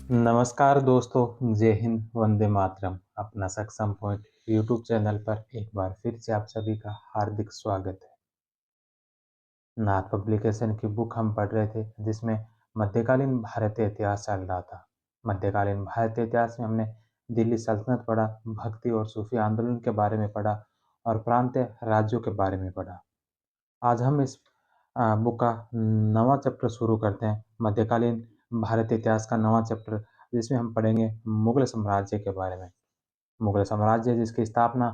नमस्कार दोस्तों, जय हिंद, वंदे मातरम। अपना सक्षम पॉइंट यूट्यूब चैनल पर एक बार फिर से आप सभी का हार्दिक स्वागत है। नाथ पब्लिकेशन की बुक हम पढ़ रहे थे, जिसमें मध्यकालीन भारतीय इतिहास चल रहा था। मध्यकालीन भारतीय इतिहास में हमने दिल्ली सल्तनत पढ़ा, भक्ति और सूफी आंदोलन के बारे में पढ़ा और प्रांतीय राज्यों के बारे में पढ़ा। आज हम इस बुक का नवा चैप्टर शुरू करते हैं, मध्यकालीन भारतीय इतिहास का नवा चैप्टर, जिसमें हम पढ़ेंगे मुगल साम्राज्य के बारे में। मुगल साम्राज्य जिसकी स्थापना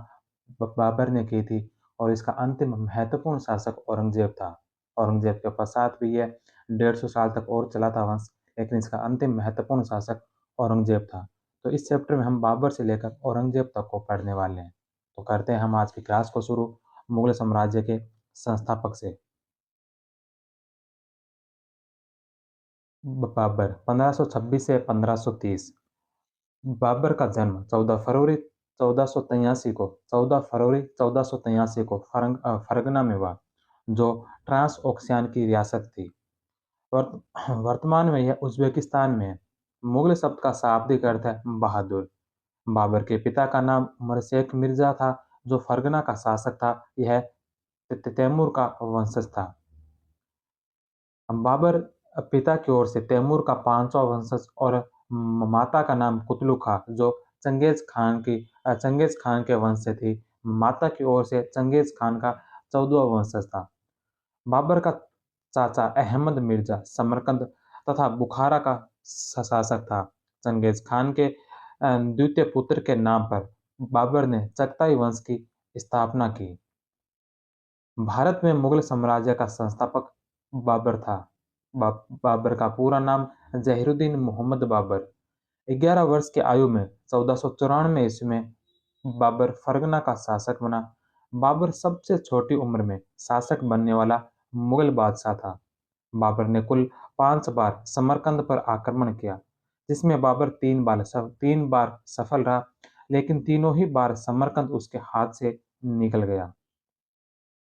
बाबर ने की थी और इसका अंतिम महत्वपूर्ण शासक औरंगजेब था। औरंगजेब के पश्चात भी यह 150 साल तक और चला था वंश, लेकिन इसका अंतिम महत्वपूर्ण शासक औरंगजेब था। तो इस चैप्टर में हम बाबर से लेकर औरंगजेब तक को पढ़ने वाले हैं। तो करते हैं हम आज की क्लास को शुरू मुगल साम्राज्य के संस्थापक से। बाबर 1526 से 1530। बाबर का जन्म 14 फरवरी 1483 को फरगना में हुआ, जो ट्रांस ओक्सियान की रियासत थी। वर्तमान में यह उज्बेकिस्तान में है। मुगल शब्द का शाब्दिक अर्थ है बहादुर। बाबर के पिता का नाम उमर शेख मिर्जा था, जो फरगना का शासक था। यह तैमूर का वंशज था। बाबर पिता की ओर से तैमूर का पांचवा वंशज और माता का नाम कुतलू खां, जो चंगेज खान के वंश से थी। माता की ओर से चंगेज खान का 14वां वंशज था। बाबर का चाचा अहमद मिर्जा समरकंद तथा बुखारा का शासक था। चंगेज खान के द्वितीय पुत्र के नाम पर बाबर ने चगताई वंश की स्थापना की। भारत में मुगल साम्राज्य का संस्थापक बाबर था। बाबर का पूरा नाम जहीरुद्दीन मोहम्मद बाबर। 11 वर्ष की आयु में 1494 ईस्वी में बाबर फरगना का शासक बना। बाबर सबसे छोटी उम्र में शासक बनने वाला मुगल बादशाह था। बाबर ने कुल 5 बार समरकंद पर आक्रमण किया, जिसमें बाबर 3 बार सफल रहा, लेकिन तीनों ही बार समरकंद उसके हाथ से निकल गया।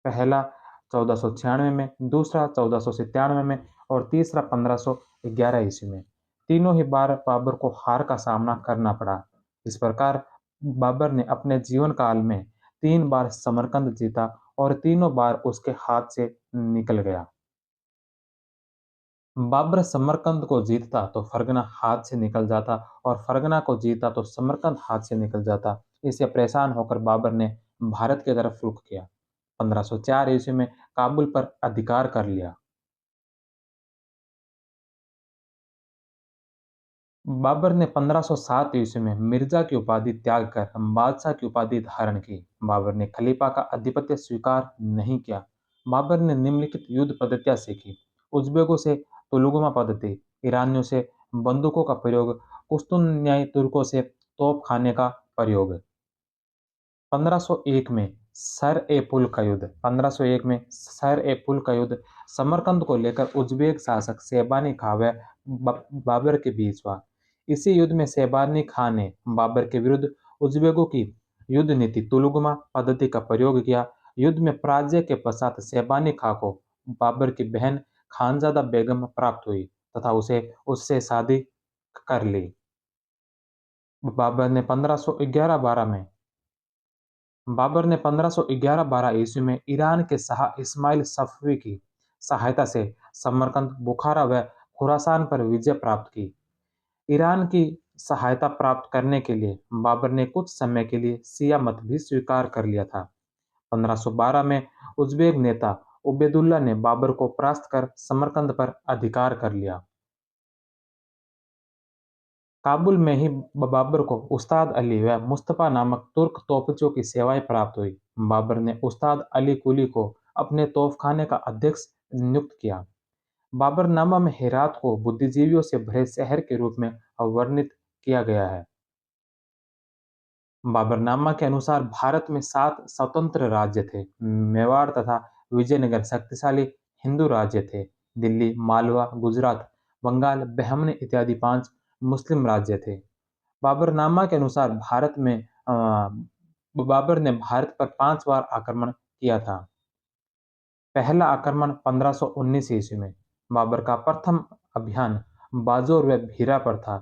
पहला 1496 में, दूसरा 1497 में और तीसरा 1511 ईस्वी में। तीनों ही बार बाबर को हार का सामना करना पड़ा। इस प्रकार बाबर ने अपने जीवन काल में 3 बार समरकंद जीता और तीनों बार उसके हाथ से निकल गया। बाबर समरकंद को जीतता तो फरगना हाथ से निकल जाता और फरगना को जीता तो समरकंद हाथ से निकल जाता। इससे परेशान होकर बाबर ने भारत की तरफ रुख किया। 1504 ईस्वी में काबुल पर अधिकार कर लिया। बाबर ने 1507 ईस्वी में मिर्जा की उपाधि त्याग कर बादशाह की उपाधि धारण की। बाबर ने खलीफा का आधिपत्य स्वीकार नहीं किया। बाबर ने निम्नलिखित युद्ध पद्धतियां सीखी: उज्बेकों से तुलुगमा पद्धति, ईरानियों से बंदूकों का प्रयोग, कुश्तुननियाई तुर्कों से तोप खाने का प्रयोग। 1501 में सर ए पुल का युद्ध 1501 में सर ए पुल का युद्ध समरकंद को लेकर उज्बेक शासक शेबानी खां व बाबर के बीच हुआ। इसी युद्ध में शेबानी खां ने बाबर के विरुद्ध उज्बेकों की युद्ध नीति तुलुगमा पद्धति का प्रयोग किया। युद्ध में पराजय के पश्चात शेबानी खां को बाबर की बहन खानजादा बेगम प्राप्त हुई तथा उसे उससे शादी कर ली। बाबर ने 1511-12 में बाबर ने 1511-12 ईस्वी में ईरान के शाह इस्माइल सफवी की सहायता से समरकंद, बुखारा व खुरासान पर विजय प्राप्त की। ईरान की सहायता प्राप्त करने के लिए बाबर ने कुछ समय के लिए शिया मत भी स्वीकार कर लिया था। 1512 में उज्बेक नेता उबेदुल्ला ने बाबर को परास्त कर समरकंद पर अधिकार कर लिया। काबुल में ही बाबर को उस्ताद अली व मुस्तफा नामक तुर्क तोपचों की सेवाएं प्राप्त हुई। बाबर ने उस्ताद अली कुली को अपने तोपखाने का अध्यक्ष नियुक्त किया। बाबरनामा में हेरात को बुद्धिजीवियों से भरे शहर के रूप में वर्णित किया गया है। बाबरनामा के अनुसार भारत में 7 स्वतंत्र राज्य थे। मेवाड़ तथा विजयनगर शक्तिशाली हिंदू राज्य थे। दिल्ली, मालवा, गुजरात, बंगाल, बहमनी इत्यादि 5 मुस्लिम राज्य थे। बाबरनामा के अनुसार बाबर ने भारत पर 5 बार आक्रमण किया था। पहला आक्रमण 1519 ईस्वी में। बाबर का प्रथम अभियान बाजोर व भीरा पर था।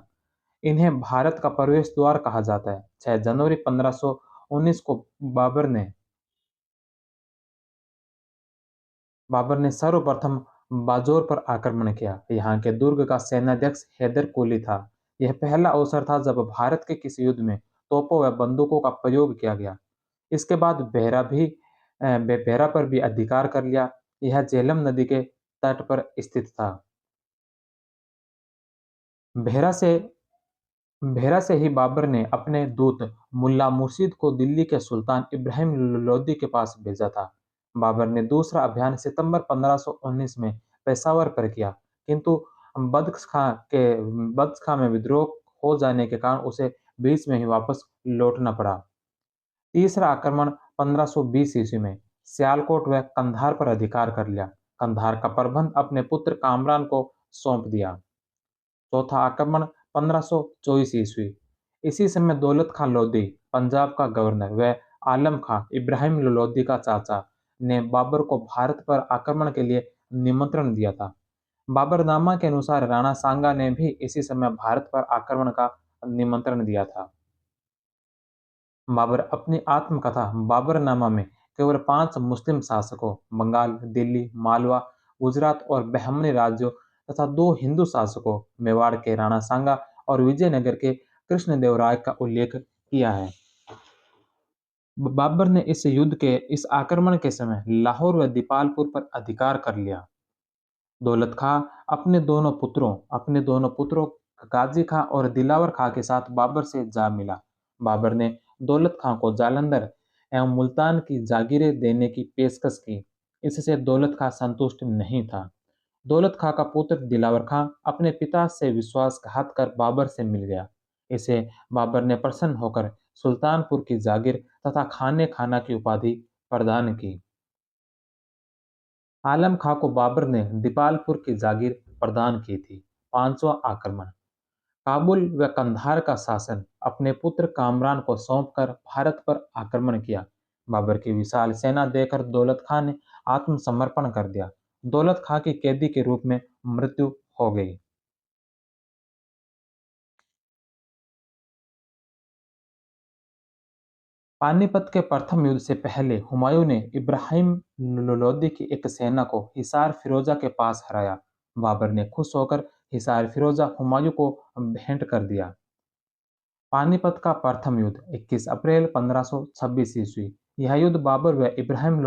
इन्हें भारत का प्रवेश द्वार कहा जाता है। 6 जनवरी 1519 को बाबर ने बाबर ने सर्वप्रथम बाजौर पर आक्रमण किया। यहाँ के दुर्ग का सेनाध्यक्ष हैदर कुली था। यह पहला अवसर था जब भारत के किसी युद्ध में तोपों व बंदूकों का प्रयोग किया गया। इसके बाद बेहरा पर भी अधिकार कर लिया। यह झेलम नदी के तट पर स्थित था। बेहरा से बेहरा से ही बाबर ने अपने दूत मुल्ला मुर्शिद को दिल्ली के सुल्तान इब्राहिम लोदी के पास भेजा था। बाबर ने दूसरा अभियान सितंबर 1519 में पेशावर पर किया, किंतु बख्श खां में विद्रोह हो जाने के कारण उसे बीच में ही वापस लौटना पड़ा। तीसरा आक्रमण 1520 ईस्वी में सियालकोट व कंधार पर अधिकार कर लिया। कंधार का प्रबंध अपने पुत्र कामरान को सौंप दिया। चौथा आक्रमण 1524 ईस्वी। इसी समय दौलत खां लोधी, पंजाब का गवर्नर, व आलम खां, इब्राहिम लोधी का चाचा, ने बाबर को भारत पर आक्रमण के लिए निमंत्रण दिया था। बाबरनामा के अनुसार राणा सांगा ने भी इसी समय भारत पर आक्रमण का निमंत्रण दिया था। बाबर अपनी आत्मकथा बाबरनामा में केवल 5 मुस्लिम शासकों, बंगाल, दिल्ली, मालवा, गुजरात और बहमनी राज्यों तथा 2 हिंदू शासकों, मेवाड़ के राणा सांगा और विजयनगर के कृष्णदेवराय का उल्लेख किया है। बाबर ने इस आक्रमण के समय लाहौर व दीपालपुर पर अधिकार कर लिया। दौलत खां अपने दोनों पुत्रों गाजी खां और दिलावर खां के साथ बाबर से जा मिला। बाबर ने दौलत खां को जालंधर एवं मुल्तान की जागीरें देने की पेशकश की। इससे दौलत खां संतुष्ट नहीं था। दौलत खां का पुत्र दिलावर खां अपने पिता से विश्वासघात कर बाबर से मिल गया। इसे बाबर ने प्रसन्न होकर सुल्तानपुर की जागीर तथा खाने खाना की उपाधि प्रदान की। आलम खां को बाबर ने दीपालपुर की जागीर प्रदान की थी। पांचवा आक्रमण। काबुल व कंधार का शासन अपने पुत्र कामरान को सौंपकर भारत पर आक्रमण किया। बाबर की विशाल सेना देखकर दौलत खां ने आत्मसमर्पण कर दिया। दौलत खां की कैदी के रूप में मृत्यु हो गई। पानीपत के प्रथम युद्ध से पहले हुमायूं ने इब्राहिम लोदी की एक सेना को हिसार फिरोजा के पास हराया। बाबर ने खुश होकर हिसार फिरोजा हुमायूं को भेंट कर दिया। पानीपत का प्रथम युद्ध 21 अप्रैल 1526 ईस्वी। यह युद्ध बाबर व इब्राहिम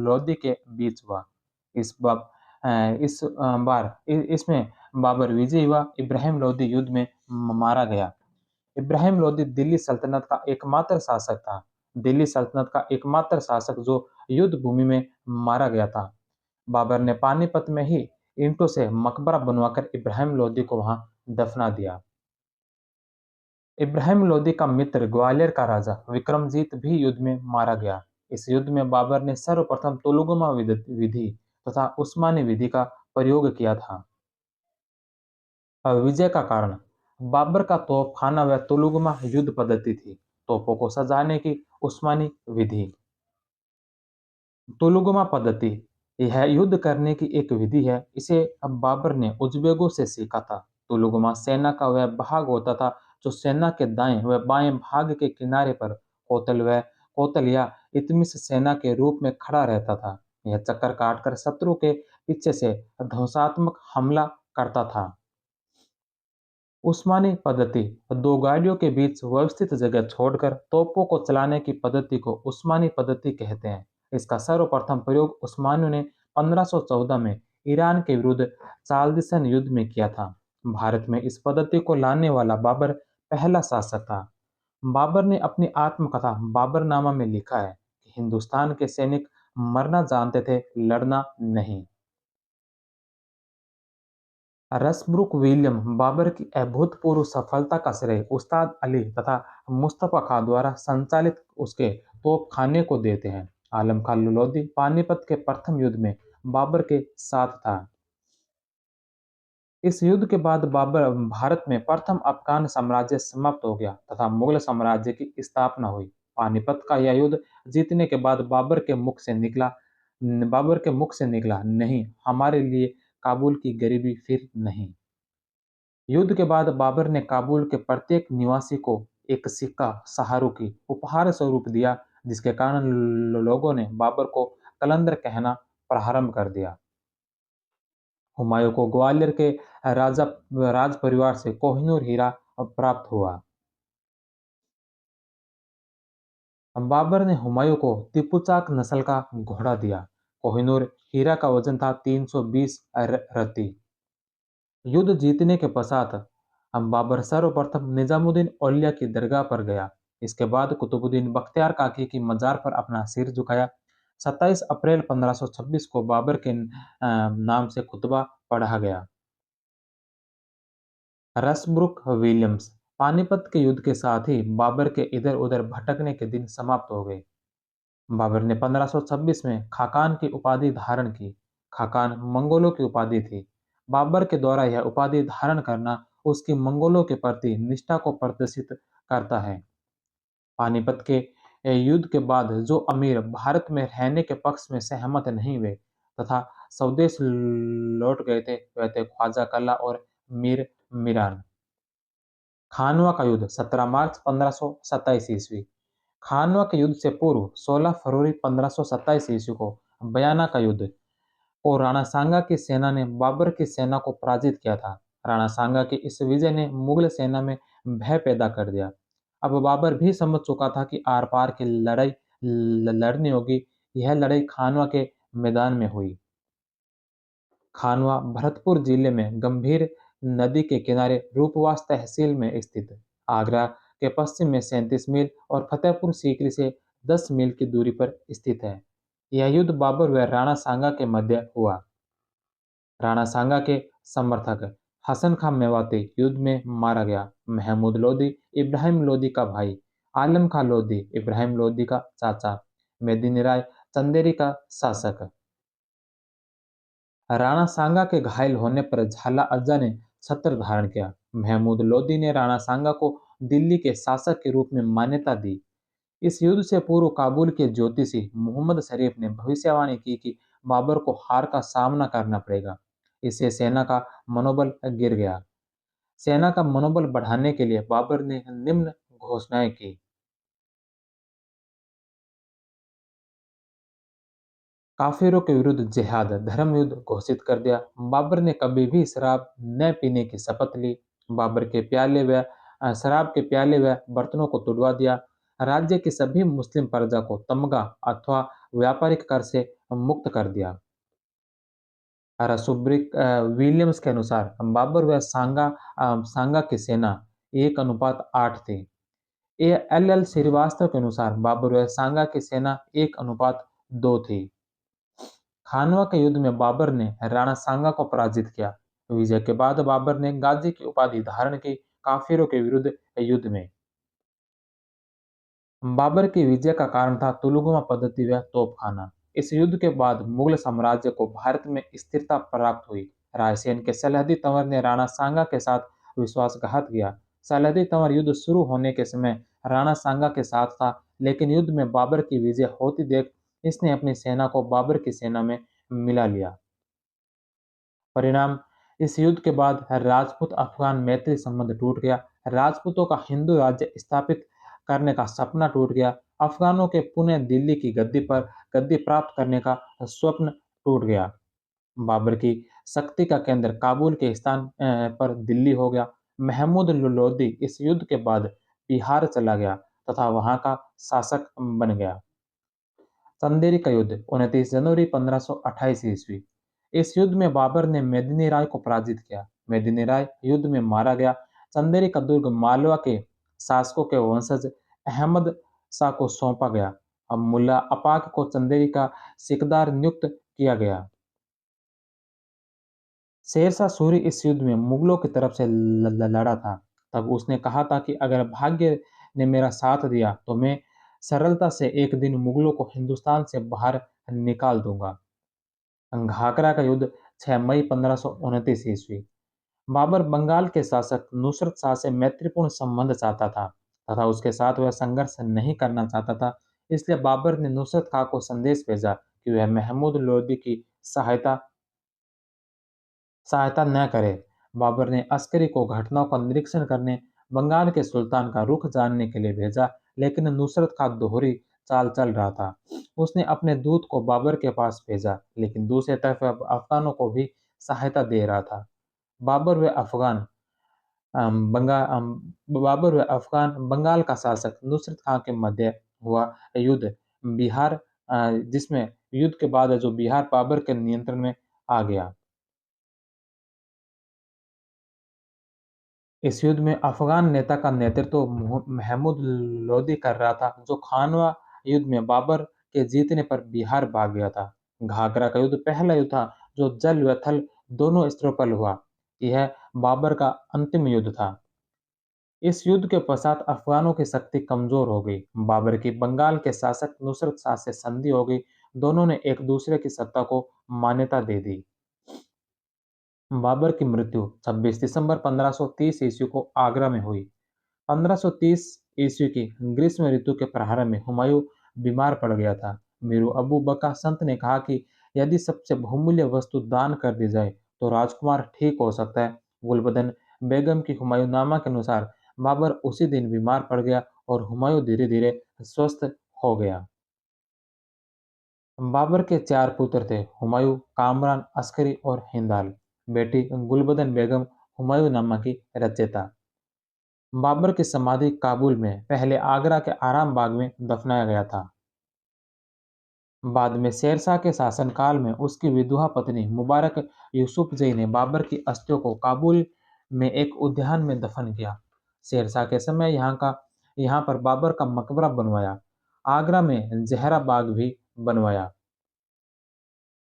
लोदी के बीच हुआ। इस बाब इस बार इसमें बाबर विजयी हुआ। इब्राहिम लोदी युद्ध में मारा गया। इब्राहिम लोदी दिल्ली सल्तनत का एकमात्र शासक जो युद्ध भूमि में मारा गया था। बाबर ने पानीपत में ही ईंटों से मकबरा बनवाकर इब्राहिम लोदी को वहां दफना दिया। इब्राहिम लोदी का मित्र ग्वालियर का राजा विक्रमजीत भी युद्ध में मारा गया। इस युद्ध में बाबर ने सर्वप्रथम तोलुगमा विधि तथा उस्मानी विधि का प्रयोग किया था। विजय का कारण। बाबर का तोपखाना व तोलुगमा युद्ध पद्धति थी। तोपों को सजाने की उस्मानी विधि। तोलुगमा पद्धति यह युद्ध करने की एक विधि है। इसे अब बाबर ने उज़्बेकों से सीखा था। तोलुगमा सेना का वह भाग होता था जो सेना के दाएं व बाएं भाग के किनारे पर कोतल या इतमिस सेना के रूप में खड़ा रहता था। यह चक्कर काटकर शत्रु के पीछे से ध्वंसात्मक हमला करता था। उस्मानी पद्धति। दो गाड़ियों के बीच व्यवस्थित जगह छोड़कर तोपों को चलाने की पद्धति को उस्मानी पद्धति कहते हैं। इसका सर्वप्रथम प्रयोग उस्मानियों ने 1514 में ईरान के विरुद्ध चाल्दिसन युद्ध में किया था। भारत में इस पद्धति को लाने वाला बाबर पहला शासक था। बाबर ने अपनी आत्मकथा बाबरनामा में लिखा है कि हिंदुस्तान के सैनिक मरना जानते थे, लड़ना नहीं। रसब्रुक विलियम बाबर की अभूतपूर्व सफलता का श्रेय उस्ताद अली तथा मुस्तफा खां द्वारा संचालित उसके तोपखाने को देते हैं। आलम खां लोधी पानीपत के प्रथम युद्ध में बाबर के साथ था। इस युद्ध के बाद बाबर भारत में प्रथम अफगान साम्राज्य समाप्त हो गया तथा मुगल साम्राज्य की स्थापना हुई। पानीपत का यह युद्ध जीतने के बाद बाबर के मुख से निकला, नहीं, हमारे लिए काबुल की गरीबी फिर नहीं। युद्ध के बाद बाबर ने काबुल के प्रत्येक निवासी को एक सिक्का शाहरुखी उपहार स्वरूप दिया, जिसके कारण लोगों ने बाबर को कलंदर कहना प्रारंभ कर दिया। हुमायूं को ग्वालियर के राजा राज परिवार से कोहिनूर हीरा प्राप्त हुआ। बाबर ने हुमायूं को तिपुचाक नस्ल का घोड़ा दिया। कोहिनूर हीरा का वजन था 320 रत्ती। युद्ध जीतने के पश्चात बाबर सर्वप्रथम निजामुद्दीन औलिया की दरगाह पर गया। इसके बाद कुतुबुद्दीन बख्तियार काकी की मजार पर अपना सिर झुकाया। 27 अप्रैल 1526 को बाबर के नाम से खुतबा पढ़ा गया। रसब्रुक विलियम्स। पानीपत के युद्ध के साथ ही बाबर के इधर-उधर भटकने के दिन समाप्त हो गए। बाबर ने 1526 में खाकान की उपाधि धारण की। खाकान मंगोलों की उपाधि थी। बाबर के द्वारा यह उपाधि धारण करना उसकी मंगोलों के प्रति निष्ठा को प्रदर्शित करता है। पानीपत के युद्ध के बाद जो अमीर भारत में रहने के पक्ष में सहमत नहीं हुए तथा स्वदेश लौट गए थे, वह थे ख्वाजा कल्ला और मीर मीरान। खानवा का युद्ध 17 मार्च 1527 ईस्वी। खानवा के युद्ध से पूर्व 16 फरवरी 1527 ईस्वी को बयाना का युद्ध और राणा सांगा की सेना ने बाबर की सेना को पराजित किया था। राणा सांगा की इस विजय ने मुगल सेना में भय पैदा कर दिया। अब बाबर भी समझ चुका था कि आर पार की लड़ाई लड़नी होगी। यह लड़ाई खानवा के मैदान में हुई। खानवा भरतपुर जिले में गंभीर नदी के किनारे रूपवास तहसील में स्थित आगरा के पश्चिम में 37 मील और फतेहपुर सीकरी से 10 मील की दूरी पर स्थित है। यह युद्ध बाबर व राणा सांगा के मध्य हुआ। राणा सांगा के समर्थक हसन खां मेवाती युद्ध में मारा गया। महमूद लोदी इब्राहिम लोदी का भाई, आलम खां लोदी इब्राहिम लोदी का चाचा, मेदिनी राय चंदेरी का शासक। राणा सांगा के घायल होने पर झाला अज्जा ने छत्र धारण किया। महमूद लोदी ने राणा सांगा को दिल्ली के शासक के रूप में मान्यता दी। इस युद्ध से पूर्व काबुल के ज्योतिषी मोहम्मद शरीफ ने भविष्यवाणी की कि बाबर को हार का सामना करना पड़ेगा। इससे सेना का मनोबल गिर गया। सेना का मनोबल बढ़ाने के लिए बाबर ने निम्न घोषणाएं की। काफिरों के विरुद्ध जिहाद धर्म युद्ध घोषित कर दिया। बाबर ने कभी भी शराब न पीने की शपथ ली। बाबर के प्याले व शराब के प्याले व बर्तनों को तुड़वा दिया। राज्य की सभी मुस्लिम प्रजा को तमगा अथवा व्यापारिक कर से मुक्त कर दिया। रसुब्रिक विलियम्स के अनुसार बाबर व सांगा की सेना 1:8 थी। ए एल एल श्रीवास्तव के अनुसार बाबर व सांगा की सेना 1:2 थी। खानवा के युद्ध में बाबर ने राणा सांगा को पराजित किया। विजय के बाद बाबर ने गाजी की उपाधि धारण की। काफिरों के विरुद्ध युद्ध में बाबर की विजय का कारण था तुलुगमा पद्धति व तोपखाना। इस युद्ध के बाद मुगल साम्राज्य को भारत में स्थिरता प्राप्त हुई। रायसेन के सलहदी तंवर ने राणा सांगा के साथ विश्वासघात किया। सलहदी तंवर युद्ध शुरू होने के समय राणा सांगा के साथ था, लेकिन युद्ध में बाबर की विजय होती देख इसने अपनी सेना को बाबर की सेना में मिला लिया। परिणाम, इस युद्ध के बाद राजपूत अफगान मैत्री संबंध टूट गया। राजपूतों का हिंदू राज्य स्थापित करने का सपना टूट गया। अफगानों के पुनः दिल्ली की गद्दी प्राप्त करने का स्वप्न टूट गया। बाबर की शक्ति का केंद्र काबुल के स्थान पर दिल्ली हो गया। महमूद लोदी इस युद्ध के बाद बिहार चला गया तथा वहां का शासक बन गया। चंदेरी का युद्ध 29 जनवरी 1528 ईस्वी। इस युद्ध में बाबर ने मेदिनी राय को पराजित किया। मेदिनी राय युद्ध में मारा गया। चंदेरी का दुर्ग मालवा के शासकों के वंशज अहमद शाह को सौंपा गया। अब मुल्ला अपाक को चंदेरी का सिकदार नियुक्त किया गया। शेरशाह सूरी इस युद्ध में मुगलों की तरफ से लड़ा था। तब उसने कहा था कि अगर भाग्य ने मेरा साथ दिया तो मैं सरलता से एक दिन मुगलों को हिंदुस्तान से बाहर निकाल दूंगा। घाघरा का युद्ध 6 मई 1529 ईस्वी। बाबर बंगाल के शासक नुसरत शाह से मैत्रीपूर्ण संबंध चाहता था तथा उसके साथ वह संघर्ष नहीं करना चाहता था। इसलिए बाबर ने नुसरत खां को संदेश भेजा कि वह महमूद लोदी की सहायता सहायता न करे। बाबर ने अस्करी को घटनाओं का निरीक्षण करने बंगाल के सुल्तान का रुख जानने के लिए भेजा, लेकिन नुसरत खां दोहरी चाल चल रहा था। उसने अपने दूत को बाबर के पास भेजा, लेकिन दूसरी तरफ अफगानों को भी सहायता दे रहा था। बाबर व अफगान बाबर व अफगान बंगाल का शासक नुसरत खां के मध्य हुआ युद्ध बिहार जिसमें युद्ध के बाद जो बिहार बाबर के नियंत्रण में आ गया। इस युद्ध में अफगान नेता का नेतृत्व महमूद लोदी कर रहा था, जो खानवा युद्ध में बाबर के जीतने पर बिहार भाग गया था। घाघरा का युद्ध पहला युद्ध था जो जल व थल दोनों स्तरों पर हुआ। यह बाबर का अंतिम युद्ध था। इस युद्ध के पश्चात अफगानों की शक्ति कमजोर हो गई। बाबर की बंगाल के शासक नुसरत शाह से संधि हो गई। दोनों ने एक दूसरे की सत्ता को मान्यता दे दी। बाबर की मृत्यु 26 दिसंबर 1530 ईस्वी को आगरा में हुई। 1530 ईस्वी की ग्रीष्म ऋतु के प्रारंभ में हुमायूं बीमार पड़ गया था। मीरू अबू बका संत ने कहा कि यदि सबसे बहुमूल्य वस्तु दान कर दी जाए तो राजकुमार ठीक हो सकता है। गुलबदन बेगम की हुमायूंनामा के अनुसार बाबर उसी दिन बीमार पड़ गया और हुमायूं धीरे धीरे स्वस्थ हो गया। बाबर के चार पुत्र थे, हुमायूं, कामरान, अस्करी और हिंदाल। बेटी गुलबदन बेगम हुमायूंनामा की रचयिता। बाबर की समाधि काबुल में पहले आगरा के आराम बाग में दफनाया गया था। बाद में शेरशाह के शासनकाल में उसकी विधवा पत्नी मुबारक यूसुफजई ने बाबर की अस्थियों को काबुल में एक उद्यान में दफन किया। शेरशाह के समय यहाँ पर बाबर का मकबरा बनवाया। आगरा में जहरा बाग भी बनवाया।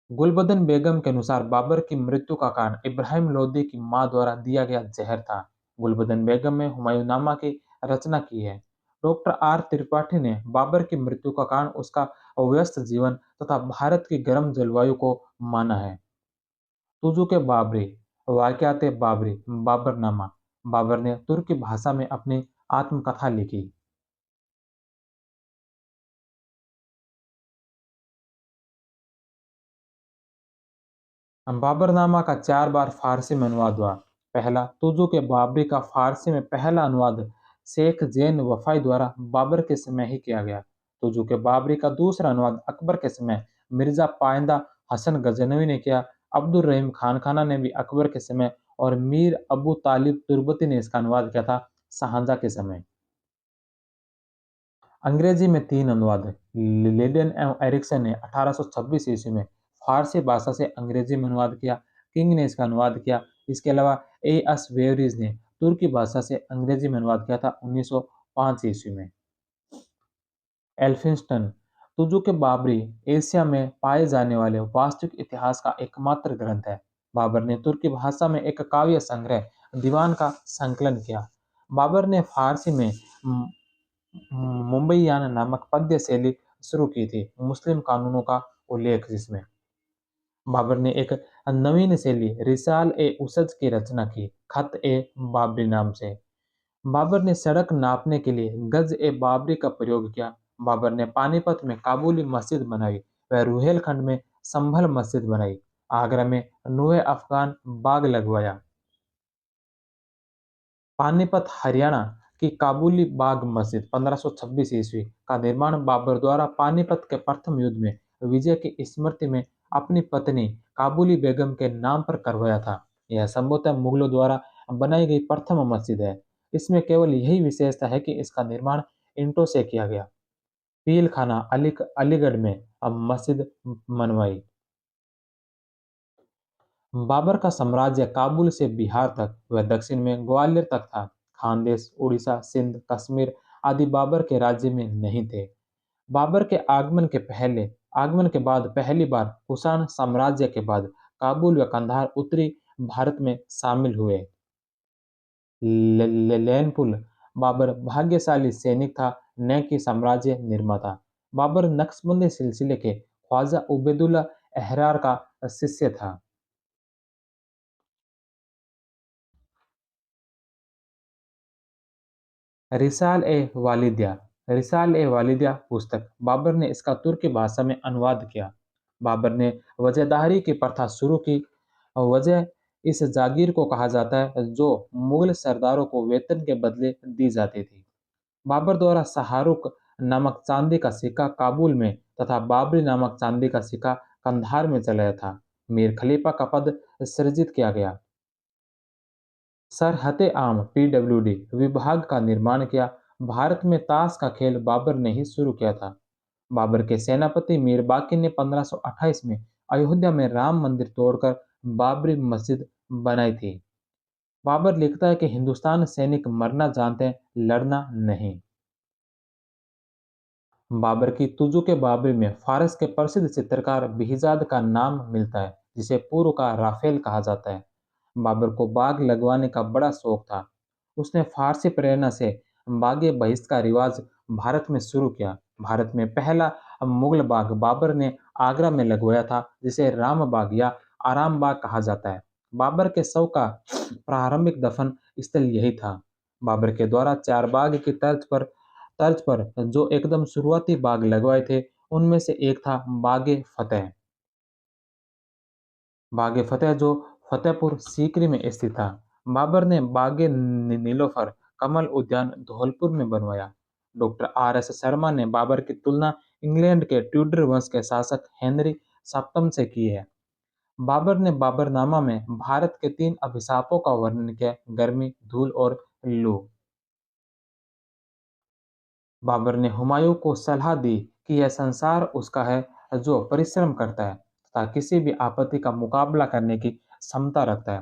गुलबदन बेगम के अनुसार बाबर की मृत्यु का कारण इब्राहिम लोदी की मां द्वारा दिया गया जहर था। गुलबदन बेगम ने हुमायूंनामा की रचना की है। डॉक्टर आर त्रिपाठी ने बाबर की मृत्यु का कारण उसका व्यस्त जीवन तथा भारत की गर्म जलवायु को माना है। तुजुक बाबरी, वाकयात बाबरी, बाबरनामा। बाबर ने तुर्की भाषा में अपनी आत्मकथा लिखी। बाबरनामा का 4 बार फारसी में अनुवाद हुआ। पहला तुजु के बाबरी का फारसी में पहला अनुवाद शेख जैन वफाई द्वारा बाबर के समय ही किया गया। तुजु के बाबरी का दूसरा अनुवाद अकबर के समय मिर्जा पाइंदा हसन गजनवी ने किया। अब्दुल रहीम खानखाना ने भी अकबर के समय और मीर अबू तालिब तुर्बती ने इसका अनुवाद किया था शाहजहां के समय। अंग्रेजी में 3 अनुवाद। लेडेन एवं एरिक्सन ने 1826 ईस्वी में फारसी भाषा से अंग्रेजी में अनुवाद किया। किंग ने इसका अनुवाद किया। इसके अलावा ए एस वेवरिज ने तुर्की भाषा से अंग्रेजी में अनुवाद किया था 1905 ईस्वी में। एल्फिंस्टन तुजु के बाबरी एशिया में पाए जाने वाले वास्तविक इतिहास का एकमात्र ग्रंथ है। बाबर ने तुर्की भाषा में एक काव्य संग्रह दीवान का संकलन किया। बाबर ने फारसी में मुंबईयान नामक पद्य शैली शुरू की थी, मुस्लिम कानूनों का उल्लेख जिसमें बाबर ने एक नवीन शैली रिसाल ए उसज की रचना की, खत ए बाबरी नाम से। बाबर ने सड़क नापने के लिए गज ए बाबरी का प्रयोग किया। बाबर ने पानीपत में काबुली मस्जिद बनाई। वह रुहेलखंड में संभल मस्जिद बनाई। आगरा में नूए अफगान बाग लगवाया। पानीपत हरियाणा की काबुली बाग मस्जिद 1526 ईस्वी का निर्माण बाबर द्वारा पानीपत के प्रथम युद्ध में विजय की स्मृति में अपनी पत्नी काबुली बेगम के नाम पर करवाया था। यह संभवतः मुगलों द्वारा बनाई गई प्रथम मस्जिद है। इसमें केवल यही विशेषता है कि इसका निर्माण ईंटों से किया गया। पील खाना अलीगढ़ में अब मस्जिद मनवाई। बाबर का साम्राज्य काबुल से बिहार तक व दक्षिण में ग्वालियर तक था। खानदेश, उड़ीसा, सिंध, कश्मीर आदि बाबर के राज्य में नहीं थे। बाबर के आगमन के बाद पहली बार कुषाण साम्राज्य के बाद काबुल व कंधार उत्तरी भारत में शामिल हुए। लेनपुल बाबर भाग्यशाली सैनिक था, न कि साम्राज्य निर्माता। बाबर नक्शबंदी सिलसिले के ख्वाजा उबैदुल्ला अहरार का शिष्य था। रिसाल ए वालिदिया रिसाल ए वालिदिया पुस्तक बाबर ने इसका तुर्की भाषा में अनुवाद किया। बाबर ने वजहदारी की प्रथा शुरू की। वजह इस जागीर को कहा जाता है जो मुगल सरदारों को वेतन के बदले दी जाती थी। बाबर द्वारा शाहरुख नामक चांदी का सिक्का काबुल में तथा बाबरी नामक चांदी का सिक्का कंधार में चलाया था। मीर खलीफा का पद सृजित किया गया। सरहते आम पीडब्ल्यूडी विभाग का निर्माण किया। भारत में ताश का खेल बाबर ने ही शुरू किया था। बाबर के सेनापति मीर बाकिर ने 1528 में अयोध्या में राम मंदिर तोड़कर बाबरी मस्जिद बनाई थी। बाबर लिखता है कि हिंदुस्तान सैनिक मरना जानते हैं, लड़ना नहीं। बाबर की तुजु के बाबरी में फारस के प्रसिद्ध चित्रकार बिहजाद का नाम मिलता है, जिसे पूर्व का राफेल कहा जाता है। बाबर को बाग लगवाने का बड़ा शौक था। उसने फारसी प्रेरणा से बागे बहिश्त का रिवाज भारत में शुरू किया। भारत में पहला मुगल बाग बाबर ने आगरा में लगवाया था, जिसे राम बाग या आराम बाग कहा जाता है। बाबर के शव का प्रारंभिक दफन स्थल यही था। बाबर के द्वारा चार बाग की तर्ज पर जो एकदम शुरुआती बाग लगवाए थे, उनमें से एक था बागे फतेह। बागे फतेह जो फतेहपुर सीकरी में स्थित था। बाबर ने बागे नीलोफर कमल उद्यान धौलपुर में बनवाया। डॉक्टर आर एस शर्मा ने बाबर की तुलना इंग्लैंड के ट्यूडर वंश के शासक हेनरी सप्तम से की है। बाबर ने बाबरनामा में भारत के 3 अभिशापों का वर्णन किया: गर्मी, धूल और लू। बाबर ने हुमायूं को सलाह दी कि यह संसार उसका है जो परिश्रम करता है तथा किसी भी आपत्ति का मुकाबला करने की क्षमता रखता है।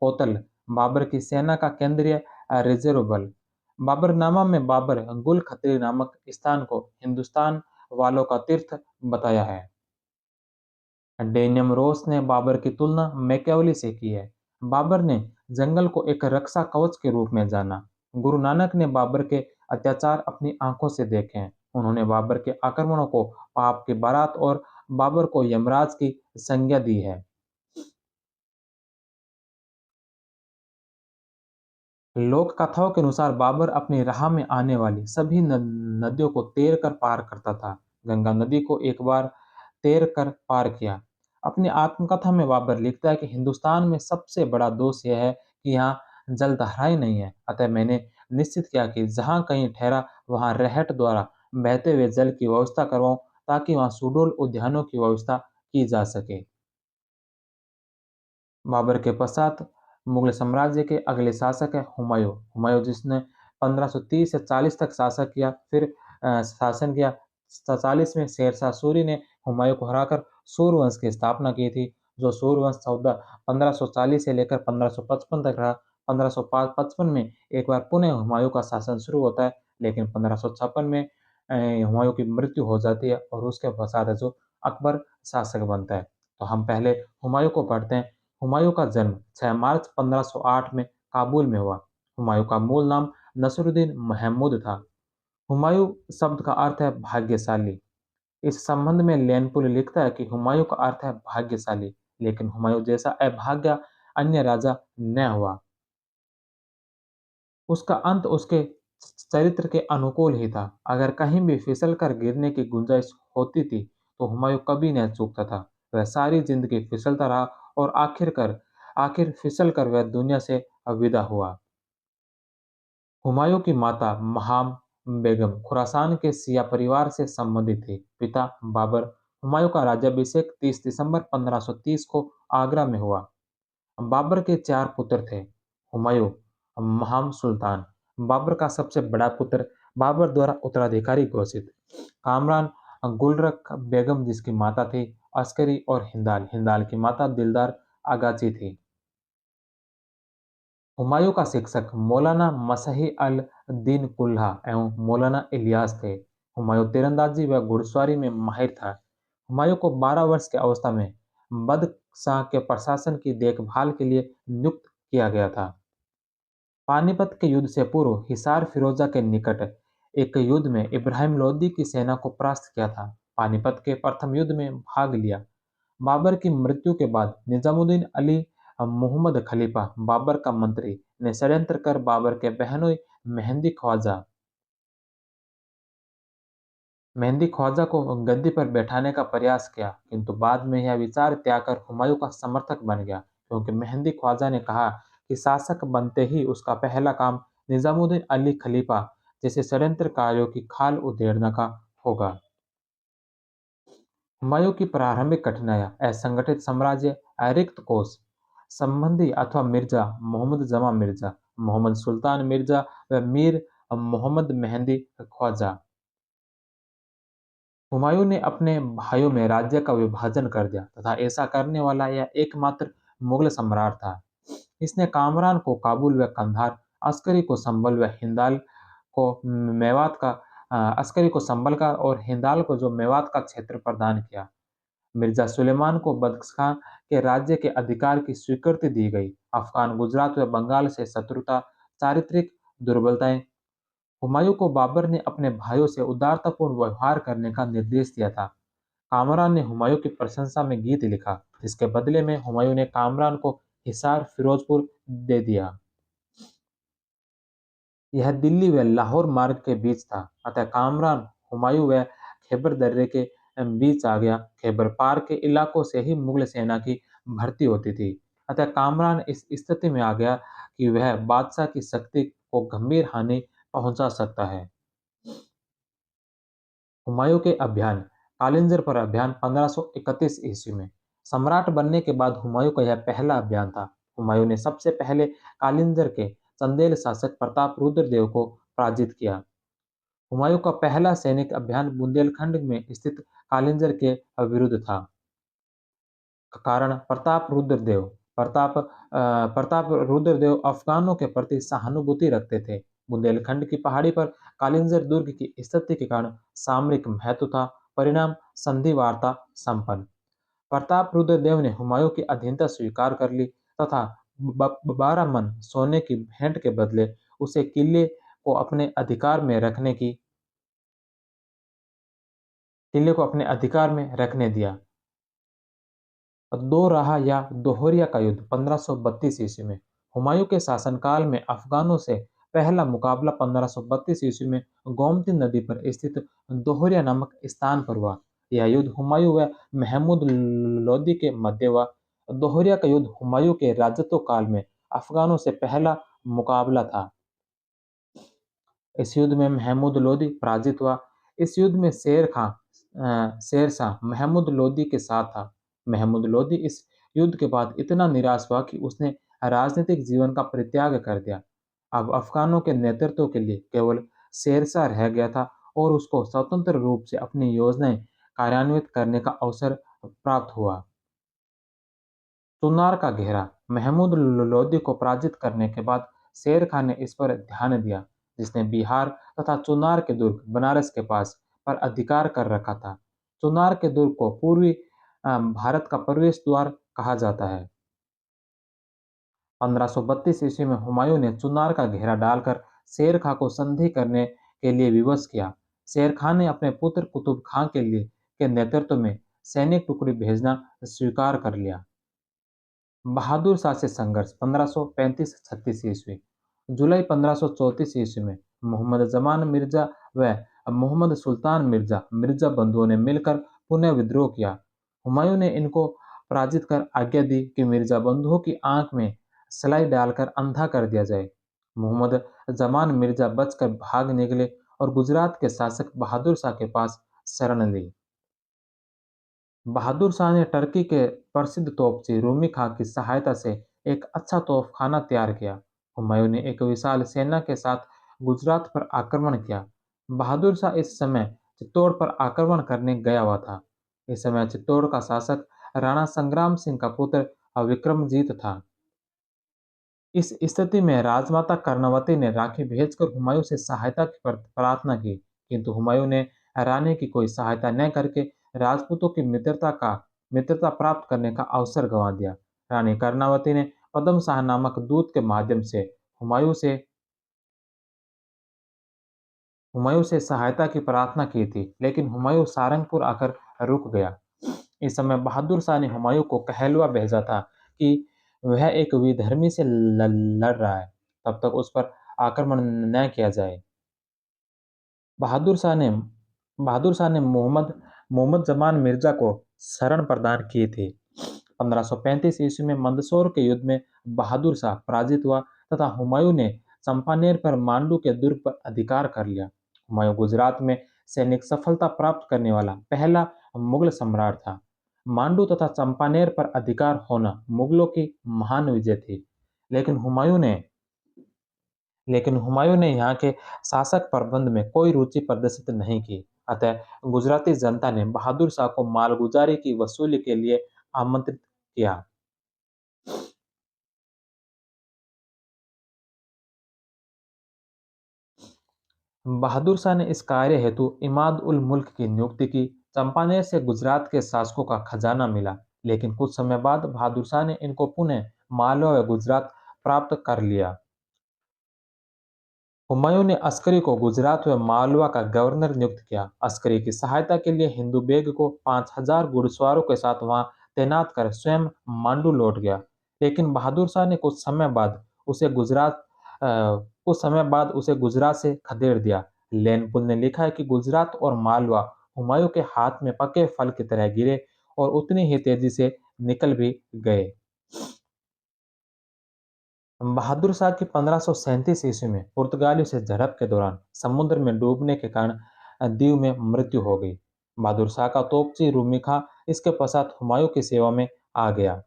कोतल बाबर की सेना का केंद्रीय रिजर्व बल। बाबरनामा में बाबर गुल खत्री नामक स्थान को हिंदुस्तान वालों का तीर्थ बताया है। डेनियम रोस ने बाबर की तुलना मैकेवली से की है। बाबर ने जंगल को एक रक्षा कवच के रूप में जाना। गुरु नानक ने बाबर के अत्याचार अपनी आंखों से देखे हैं। उन्होंने बाबर के आक्रमणों को पाप की बारात और बाबर को यमराज की संज्ञा दी है। लोक कथाओं के अनुसार बाबर अपनी राह में आने वाली सभी नदियों को तैर कर पार करता था। गंगा नदी को एक बार तैर कर पार किया। अपनी आत्मकथा में बाबर लिखता है कि हिंदुस्तान में सबसे बड़ा दोष यह है कि यहाँ जलधाराएं नहीं है। अतः मैंने निश्चित किया कि जहाँ कहीं ठहरा वहाँ रहट द्वारा बहते हुए जल की व्यवस्था करवाऊं, ताकि वहाँ सुडोल उद्यानों की व्यवस्था की जा सके। बाबर के पश्चात मुगल साम्राज्य के अगले शासक है हुमायूं। हुमायूं जिसने 1530 से 40 तक शासन किया। 47 में शेरशाह सूरी ने हुमायूं को हराकर सूर्यवंश की स्थापना की थी, जो सूर्यवंश 1540 से लेकर 1555 तक रहा। 1555 में एक बार पुनः हुमायूं का शासन शुरू होता है, लेकिन 1556 में हुमायूं की मृत्यु हो जाती है और उसके पश्चात है जो अकबर शासक बनता है। तो हम पहले हुमायूं को पढ़ते हैं। हुमायूं का जन्म 6 मार्च 1508 में काबुल में हुआ। हुमायूं का मूल नाम नसरुद्दीन महमूद था। हुमायूं शब्द का अर्थ है भाग्यशाली। इस संबंध में लेनपुल लिखता है कि हुमायूं का अर्थ है भाग्यशाली, लेकिन हुमायूं जैसा अभाग्य अन्य राजा न हुआ। उसका अंत उसके चरित्र के अनुकूल ही था। अगर कहीं भी फिसल कर गिरने की गुंजाइश होती थी, तो हुमायूं कभी न चूकता था। वह सारी जिंदगी फिसलता रहा और आखिर फिसल कर वह दुनिया से विदा हुआ। हुमायूं की माता महाम बेगम खुरासान के सिया परिवार से संबंधित थी। पिता बाबर। हुमायूं का राज्याभिषेक 30 दिसंबर 1530 को आगरा में हुआ। बाबर के 4 पुत्र थे। हुमायूं, महाम सुल्तान, बाबर का सबसे बड़ा पुत्र, बाबर द्वारा उत्तराधिकारी घोषित। कामरान गुलरख बेगम जिसकी माता थी अस्करी, और हिंदाल, हिंदाल की माता दिलदार आगाची थी। हुमायूं का शिक्षक मौलाना मसही अल दीन कुल्हा एवं मौलाना इलियास थे। हुमायूं तीरंदाजी व घुड़सवारी में माहिर था। हुमायूं को 12 वर्ष की अवस्था में बदशाह के प्रशासन की देखभाल के लिए नियुक्त किया गया था। पानीपत के युद्ध से पूर्व हिसार फिरोजा के निकट एक युद्ध में इब्राहिम लोदी की सेना को परास्त किया था। पानीपत के प्रथम युद्ध में भाग लिया। बाबर की मृत्यु के बाद निजामुद्दीन अली मोहम्मद खलीफा, बाबर का मंत्री, ने षड्यंत्र कर बाबर के बहनोई मेहंदी ख्वाजा को गद्दी पर बैठाने का प्रयास किया, किंतु बाद में यह विचार त्याग कर हुमायूं का समर्थक बन गया, क्योंकि मेहंदी ख्वाजा ने कहा कि शासक बनते ही उसका पहला काम निजामुद्दीन अली खलीफा जैसे षड्यंत्रकारियों की खाल उधेड़ने का होगा। हुमायूं की प्रारंभिक कठिनाइयां असंगठित साम्राज्य, रिक्त कोष संबंधी अथवा मिर्जा मोहम्मद जमा मिर्जा, मोहम्मद सुल्तान मिर्जा व मीर मोहम्मद मेहंदी ख्वाजा। हुमायूं ने अपने भाइयों में राज्य का विभाजन कर दिया तथा ऐसा करने वाला यह एकमात्र मुगल सम्राट था। इसने कामरान को काबुल व कंधार, अस्करी को संभल व हिंदाल को मेवात का अस्करी को संभल का और हिंदाल को जो मेवात का क्षेत्र प्रदान किया। मिर्जा सुलेमान को बदख्शां के राज्य के अधिकार की स्वीकृति दी गई। अफगान, गुजरात व बंगाल से शत्रुता, चारित्रिक दुर्बलताएं। हुमायूं को बाबर ने अपने भाइयों से उदारतापूर्ण व्यवहार करने का निर्देश दिया था। कामरान ने हुमायूं की प्रशंसा में गीत लिखा, जिसके बदले में हुमायूं ने कामरान को हिसार, फिरोजपुर दे दिया। यह दिल्ली व लाहौर मार्ग के बीच था, अतः कामरान हुमायूं व खैबर दर्रे के बीच आ गया। खैबर पार के इलाकों से ही मुगल सेना की भर्ती होती थी, अतः कामरान इस स्थिति में आ गया कि वह बादशाह की शक्ति को गंभीर हानि पहुंचा सकता है। हुमायूं के अभियान, कालिंजर पर अभियान 1531 ईस्वी में। सम्राट बनने के बाद हुमायूं का यह पहला अभियान था। हुमायूं ने सबसे पहले कालिंजर के चंदेल शासक प्रताप रुद्रदेव को पराजित किया। हुमायूं का पहला सैनिक अभियान बुंदेलखंड में स्थित कालिंजर के विरुद्ध था। कारण प्रताप रुद्रदेव अफगानों के प्रति सहानुभूति रखते थे। बुंदेलखंड की पहाड़ी पर कालिंजर दुर्ग की स्थिति के कारण सामरिक महत्व था। परिणाम संधि वार्ता संपन्न। प्रताप रुद्रदेव ने हुमायूं की अधीनता स्वीकार कर ली तथा 12 मन सोने की भेंट के बदले उसे किले को अपने अधिकार में रखने दिया। दो राह या दोहरिया का युद्ध 1532 ईस्वी में। हुमायूं के शासनकाल में अफगानों से पहला मुकाबला 1532 ईस्वी में गोमती नदी पर स्थित दोहरिया नामक स्थान पर हुआ। यह युद्ध हुमायूं व महमूद लोदी के मध्य हुआ। दोहरिया का युद्ध हुमायूं के राजत्व काल में अफगानों से पहला मुकाबला था। इस युद्ध में महमूद लोदी पराजित हुआ। इस युद्ध में शेर शाह महमूद लोदी के साथ था। महमूद लोदी इस युद्ध के बाद इतना निराश हुआ कि उसने राजनीतिक जीवन का परित्याग कर दिया। अब अफगानों के नेतृत्व के लिए केवल शेरशाह रह गया था और उसको स्वतंत्र रूप से अपनी योजनाएं कार्यान्वित करने का अवसर प्राप्त हुआ। चुनार का घेरा, महमूद लोदी को पराजित करने के बाद शेर खान ने इस पर ध्यान दिया, जिसने बिहार तथा चुनार के दुर्ग बनारस के पास पर अधिकार कर रखा था। चुनार के दुर्ग को पूर्वी भारत का प्रवेश द्वार कहा जाता है। 1532 ईस्वी में हुमायूं ने चुनार का घेरा डालकर शेर खां को संधि करने के लिए विवश किया। शेर खान ने अपने पुत्र कुतुब खां के नेतृत्व में सैनिक टुकड़ी भेजना स्वीकार कर लिया। बहादुर शाह से संघर्ष 1535-36 ईस्वी। जुलाई 1534 ईस्वी में मोहम्मद जमान मिर्जा व मोहम्मद सुल्तान मिर्जा मिर्जा बंधुओं ने मिलकर पुनः विद्रोह किया। हुमायूं ने इनको पराजित कर आज्ञा दी कि मिर्जा बंधुओं की आंख में सलाई डालकर अंधा कर दिया जाए। मोहम्मद जमान मिर्जा बचकर भाग निकले और गुजरात के शासक बहादुर शाह के पास शरण ली। बहादुर शाह ने टर्की के प्रसिद्ध तोपची रूमी खां की सहायता से एक अच्छा तोपखाना तैयार किया। हुमायूं ने एक विशाल सेना के साथ गुजरात पर आक्रमण किया। बहादुर शाह इस समय चित्तौड़ पर आक्रमण करने गया हुआ था। इस समय चित्तौड़ का शासक राणा संग्राम सिंह का पुत्र विक्रमजीत था। इस स्थिति में राजमाता कर्णवती ने राखी भेजकर हुमायूं से सहायता की प्रार्थना की, किंतु हुमायूं ने रानी की कोई सहायता न करके राजपूतों की मित्रता प्राप्त करने का अवसर गंवा दिया। रानी कर्णावती ने पद्म शाह नामक दूत के माध्यम से हुमायूं से हुमायूं से सहायता की प्रार्थना की थी, लेकिन हुमायूं सारंगपुर आकर रुक गया। इस समय बहादुर शाह ने हुमायूं को कहलवा भेजा था कि वह एक विधर्मी से लड़ रहा है, तब तक उस पर आक्रमण न किया जाए। बहादुर शाह ने बहादुर शाह ने मोहम्मद मोहम्मद जमान मिर्जा को शरण प्रदान की थी। 1535 ईस्वी में मंदसौर के युद्ध में बहादुर शाह पराजित हुआ तथा हुमायूं ने चंपानेर पर मांडू के दुर्ग पर अधिकार कर लिया। हुमायूं गुजरात में सैनिक सफलता प्राप्त करने वाला पहला मुगल सम्राट था। मांडू तथा चंपानेर पर अधिकार होना मुगलों की महान विजय थी, लेकिन हुमायूं ने लेकिन हुमायूं ने यहाँ के शासक प्रबंध में कोई रुचि प्रदर्शित नहीं की। अतः गुजराती जनता ने बहादुर शाह को मालगुजारी की वसूली के लिए आमंत्रित किया। बहादुर शाह ने इस कार्य हेतु इमाद उल मुल्क की नियुक्ति की। चंपानेर से गुजरात के शासकों का खजाना मिला, लेकिन कुछ समय बाद बहादुर शाह ने इनको पुनः मालवा व गुजरात प्राप्त कर लिया। हुमायूं ने अस्करी को गुजरात व मालवा का गवर्नर नियुक्त किया। अस्करी की सहायता के लिए हिंदू बेग को 5,000 घुड़सवारों के साथ वहां तैनात कर स्वयं मांडू लौट गया। लेकिन बहादुर शाह ने उसे गुजरात कुछ समय बाद उसे गुजरात से खदेड़ दिया। लेनपुल ने लिखा है कि गुजरात और मालवा हुमायूं के हाथ में पके फल की तरह गिरे और उतनी ही तेजी से निकल भी गए। बहादुर शाह की 1537 ईस्वी में पुर्तगालियों से झड़प के दौरान समुद्र में डूबने के कारण दीव में मृत्यु हो गई। बहादुर शाह का तोपची रूमी खां इसके पश्चात हुमायूं की सेवा में आ गया।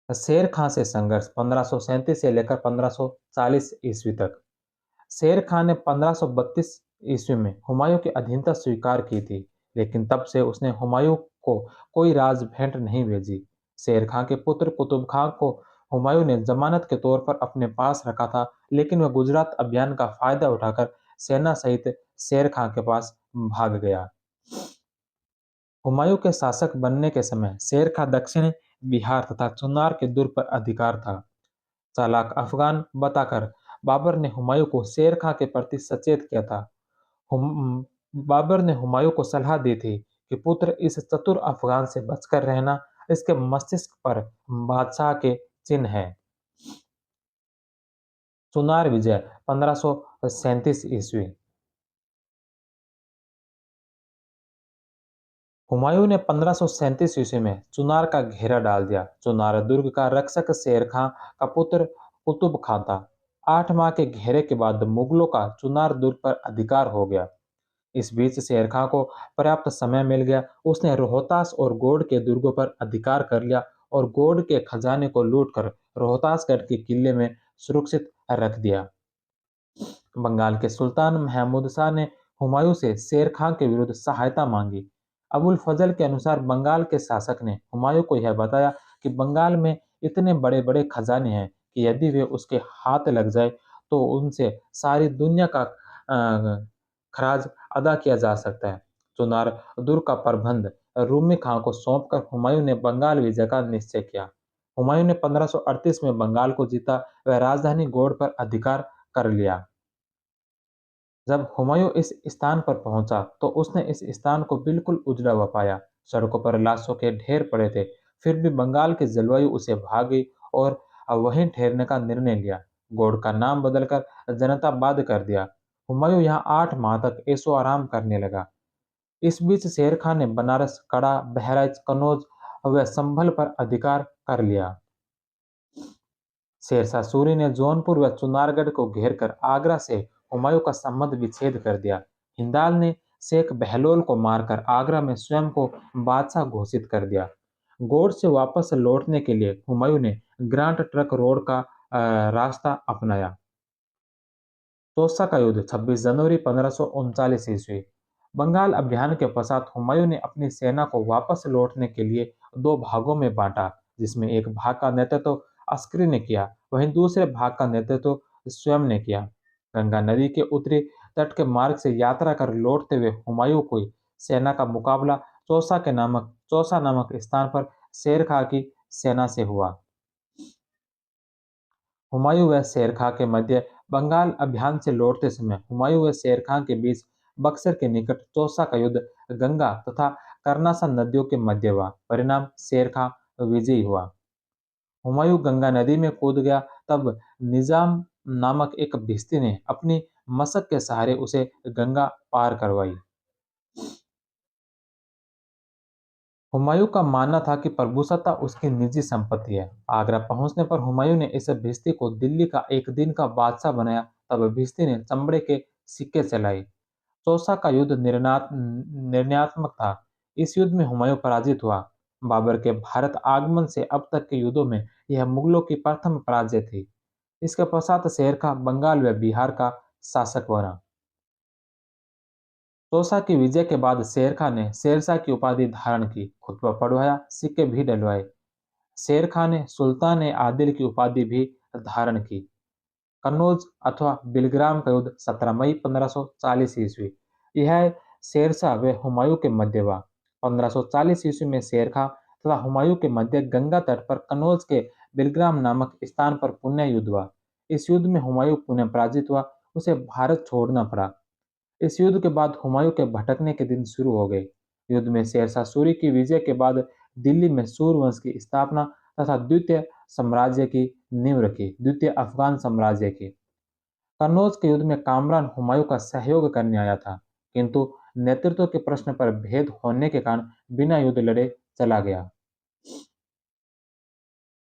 शेर खां से संघर्ष 1537 से लेकर 1540 ईस्वी तक। शेर खान ने 1532 ईस्वी में हुमायूं की अधीनता स्वीकार की थी, लेकिन तब से उसने हुमायूं को कोई राज भेंट नहीं भेजी। शेर खान के पुत्र कुतुब खान को हुमायूं ने जमानत के तौर पर अपने पास रखा था, लेकिन वह गुजरात अभियान का फायदा उठाकर सेना सहित शेर खान के पास भाग गया। हुमायूं के शासक बनने के समय शेर खान दक्षिण बिहार तथा चुनार के दुर्ग पर अधिकार था। चालाक अफगान बताकर बाबर ने हुमायूं को शेर खां के प्रति सचेत किया था। हुम, बाबर ने हुमायूं को सलाह दी थी कि पुत्र इस चतुर अफगान से बचकर रहना, इसके मस्तिष्क पर बादशाह के चिन्ह है। चुनार विजय 1537 ईस्वी। हुमायूं ने 1537 ईस्वी में चुनार का घेरा डाल दिया। चुनार दुर्ग का रक्षक शेर खां का पुत्र कुतुब खां था। 8 माह के घेरे के बाद मुगलों का चुनार दुर्ग पर अधिकार हो गया। इस बीच शेर खां को पर्याप्त समय मिल गया। उसने रोहतास और गोड़ के दुर्गों पर अधिकार कर लिया और गोड़ के खजाने को लूटकर रोहतासगढ़ के किले में सुरक्षित रख दिया। बंगाल के सुल्तान महमूद शाह ने हुमायूं से शेर खां के विरुद्ध सहायता मांगी। अबुल फजल के अनुसार बंगाल के शासक ने हुमायूं को यह बताया कि बंगाल में इतने बड़े बड़े खजाने हैं कि यदि वे उसके हाथ लग जाए तो उनसे सारी दुनिया का खराज अदा किया जा सकता है। चुनार दुर्ग का प्रबंध रूमी खां को सौंपकर हुमायूं ने बंगाल विजय का निश्चय किया। हुमायूं ने 1538 में बंगाल को जीता व राजधानी गोड़ पर अधिकार कर लिया। जब हुमायूं इस स्थान पर पहुंचा तो उसने इस स्थान को बिल्कुल उजड़ा हुआ पाया। सड़कों पर लाशों के ढेर पड़े थे। फिर भी बंगाल की जलवायु उसे भा गई और वहीं ठहरने का निर्णय लिया। गोड़ का नाम बदलकर जनताबाद कर दिया। हुमायूं यहाँ 8 माह तक ऐशो आराम करने लगा। इस बीच शेर खान ने बनारस, कड़ा, बहराइच, कन्नौज व संभल पर अधिकार कर लिया। शेरशाह सूरी ने जौनपुर व चुनारगढ़ को घेरकर आगरा से हुमायूं का संबंध विच्छेद कर दिया। हिंदाल ने शेख बहलोल को मारकर आगरा में स्वयं को बादशाह घोषित कर दिया। गोड़ से वापस लौटने के लिए हुमायूं ने ग्रांट ट्रक रोड का रास्ता अपनाया। तोसा का युद्ध 26 जनवरी 1539 ईस्वी। बंगाल अभियान के पश्चात हुमायूं ने अपनी सेना को वापस लौटने के लिए 2 भागों में बांटा, जिसमें एक भाग का नेतृत्व अस्करी ने किया, वहीं दूसरे भाग का नेतृत्व स्वयं ने किया। गंगा नदी के उत्तरी तट के मार्ग से यात्रा कर लौटते हुए हुमायूं को सेना का मुकाबला चौसा नामक स्थान पर शेर खां की सेना से हुआ। हुमायूं व शेर खां के मध्य बंगाल अभियान से लौटते समय हुमायूं व शेर खां के बीच बक्सर के निकट चौसा का युद्ध गंगा तथा कर्नासा नदियों के मध्य हुआ। परिणाम शेर खां विजयी हुआ। हुमायूं गंगा नदी में कूद गया, तब निजाम नामक एक भिश्ती ने अपनी मशक के सहारे उसे गंगा पार करवाई। हुमायूं का मानना था कि प्रभुसत्ता उसकी निजी संपत्ति है। आगरा पहुंचने पर हुमायूं ने इस भिश्ती को दिल्ली का एक दिन का बादशाह बनाया। तब भिश्ती ने चमड़े के सिक्के चलाए। चौसा का युद्ध निर्णयात्मक था। इस युद्ध में हुमायूं पराजित हुआ। बाबर के भारत आगमन से अब तक के युद्धों में यह मुगलों की प्रथम पराजय थी। इसके पश्चात शेर खां बंगाल व बिहार का शासक बना। तोसा की विजय के बाद शेर खां ने शेरशाह की उपाधि धारण की, खुतबा पढ़वाया, सिक्के भी डलवाए। शेर खां ने सुल्तान ए आदिल की उपाधि भी धारण की। कन्नौज अथवा बिलग्राम का युद्ध 17 मई 1540 ईस्वी। यह शेरशाह व हुमायूं के मध्य हुआ। 1540 ईस्वी में शेर खां तथा हुमायूं के मध्य गंगा तट पर कन्नौज के बिलग्राम नामक स्थान पर पुण्य युद्ध हुआ। इस युद्ध में हुमायूं पुनः पराजित हुआ। उसे भारत छोड़ना पड़ा। इस युद्ध के बाद हुमायूं के भटकने के दिन शुरू हो गए। युद्ध में शेरशाह सूरी की विजय के बाद दिल्ली में सूर वंश की स्थापना तथा द्वितीय साम्राज्य की नींव रखी। द्वितीय अफगान साम्राज्य की। कन्नौज के युद्ध में कामरान हुमायूं का सहयोग करने आया था, किंतु नेतृत्व के प्रश्न पर भेद होने के कारण बिना युद्ध लड़े चला गया।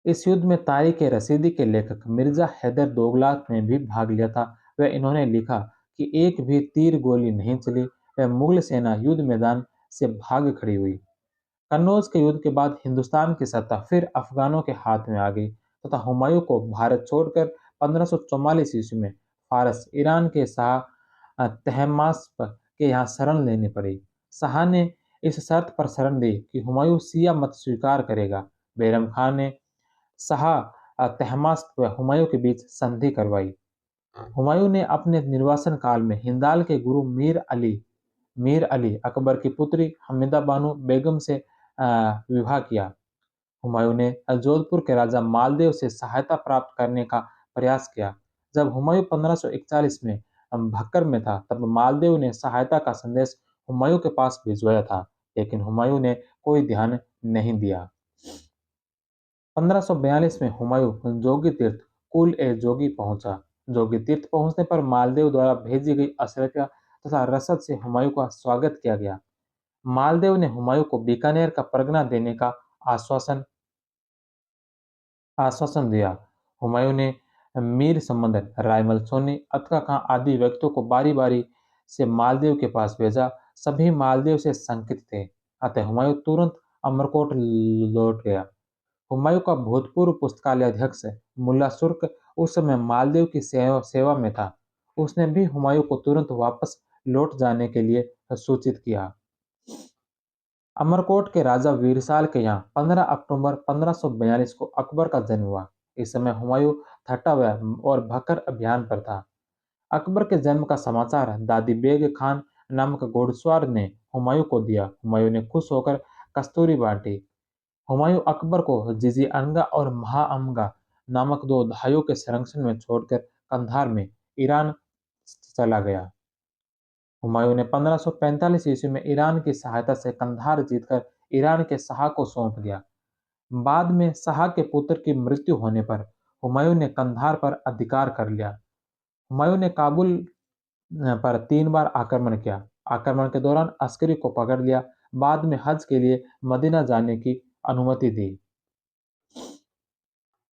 इस युद्ध में तारीख रसीदी के लेखक मिर्जा हैदर दोगलात ने भी भाग लिया था। वह इन्होंने लिखा कि एक भी तीर गोली नहीं चली। वह मुगल सेना युद्ध मैदान से भाग खड़ी हुई। कन्नौज के युद्ध के बाद हिंदुस्तान की सत्ता फिर अफगानों के हाथ में आ गई तथा हुमायूं को भारत छोड़कर 1544 ईस्वी में फारस ईरान के शाह तहमास्प के यहाँ शरण लेनी पड़ी। शाह ने इस शर्त पर शरण दी कि हुमायूं शिया मत स्वीकार करेगा। बैरम खान ने शाह तहमास्प व हुमायूं के बीच संधि करवाई। हुमायूं ने अपने निर्वासन काल में हिंदाल के गुरु मीर अली अकबर की पुत्री हमीदा बानो बेगम से विवाह किया। हुमायूं ने जोधपुर के राजा मालदेव से सहायता प्राप्त करने का प्रयास किया। जब हुमायूं 1541 में भक्कर में था, तब मालदेव ने सहायता का संदेश हुमायूं के पास भिजवाया था, लेकिन हुमायूं ने कोई ध्यान नहीं दिया। 1542 में हुमायूं जोगी तीर्थ कुल ए जोगी पहुंचा। जोगी तीर्थ पहुंचने पर मालदेव द्वारा भेजी गई अश्रफिया तथा रसद से हुमायूं का स्वागत किया गया। मालदेव ने हुमायूं को बीकानेर का परगना देने का आश्वासन आश्वासन दिया। हुमायूं ने मीर समंदर, रायमल सोनी, अतका खां आदि व्यक्तियों को बारी बारी से मालदेव के पास भेजा। सभी मालदेव से शंकित थे, अतः हुमायूं तुरंत अमरकोट लौट गया। हुमायूं का भूतपूर्व पुस्तकालय अध्यक्ष मुल्ला सुर्क उस समय मालदेव की सेवा में था। उसने भी हुमायूं को तुरंत वापस लौट जाने के लिए सूचित किया। अमरकोट के राजा वीरसाल के यहाँ 15 अक्टूबर 1542 को अकबर का जन्म हुआ। इस समय हुमायूं थटा और भक्कर अभियान पर था। अकबर के जन्म का समाचार दादी बेग खान नामक घुड़सवार ने हुमायूं को दिया। हुमायूं ने खुश होकर कस्तूरी बांटी। हुमायूं अकबर को जिजी अनगा और महाअमगा नामक दो भाइयों के संरक्षण में छोड़कर कंधार में ईरान चला गया। हुमायूं ने 1545 ईस्वी में ईरान की सहायता से कंधार जीतकर ईरान के शाह को सौंप दिया। बाद में शाह के पुत्र की मृत्यु होने पर हुमायूं ने कंधार पर अधिकार कर लिया। हुमायूं ने काबुल पर 3 बार आक्रमण किया। आक्रमण के दौरान अस्करी को पकड़ लिया। बाद में हज के लिए मदीना जाने की अनुमति दी।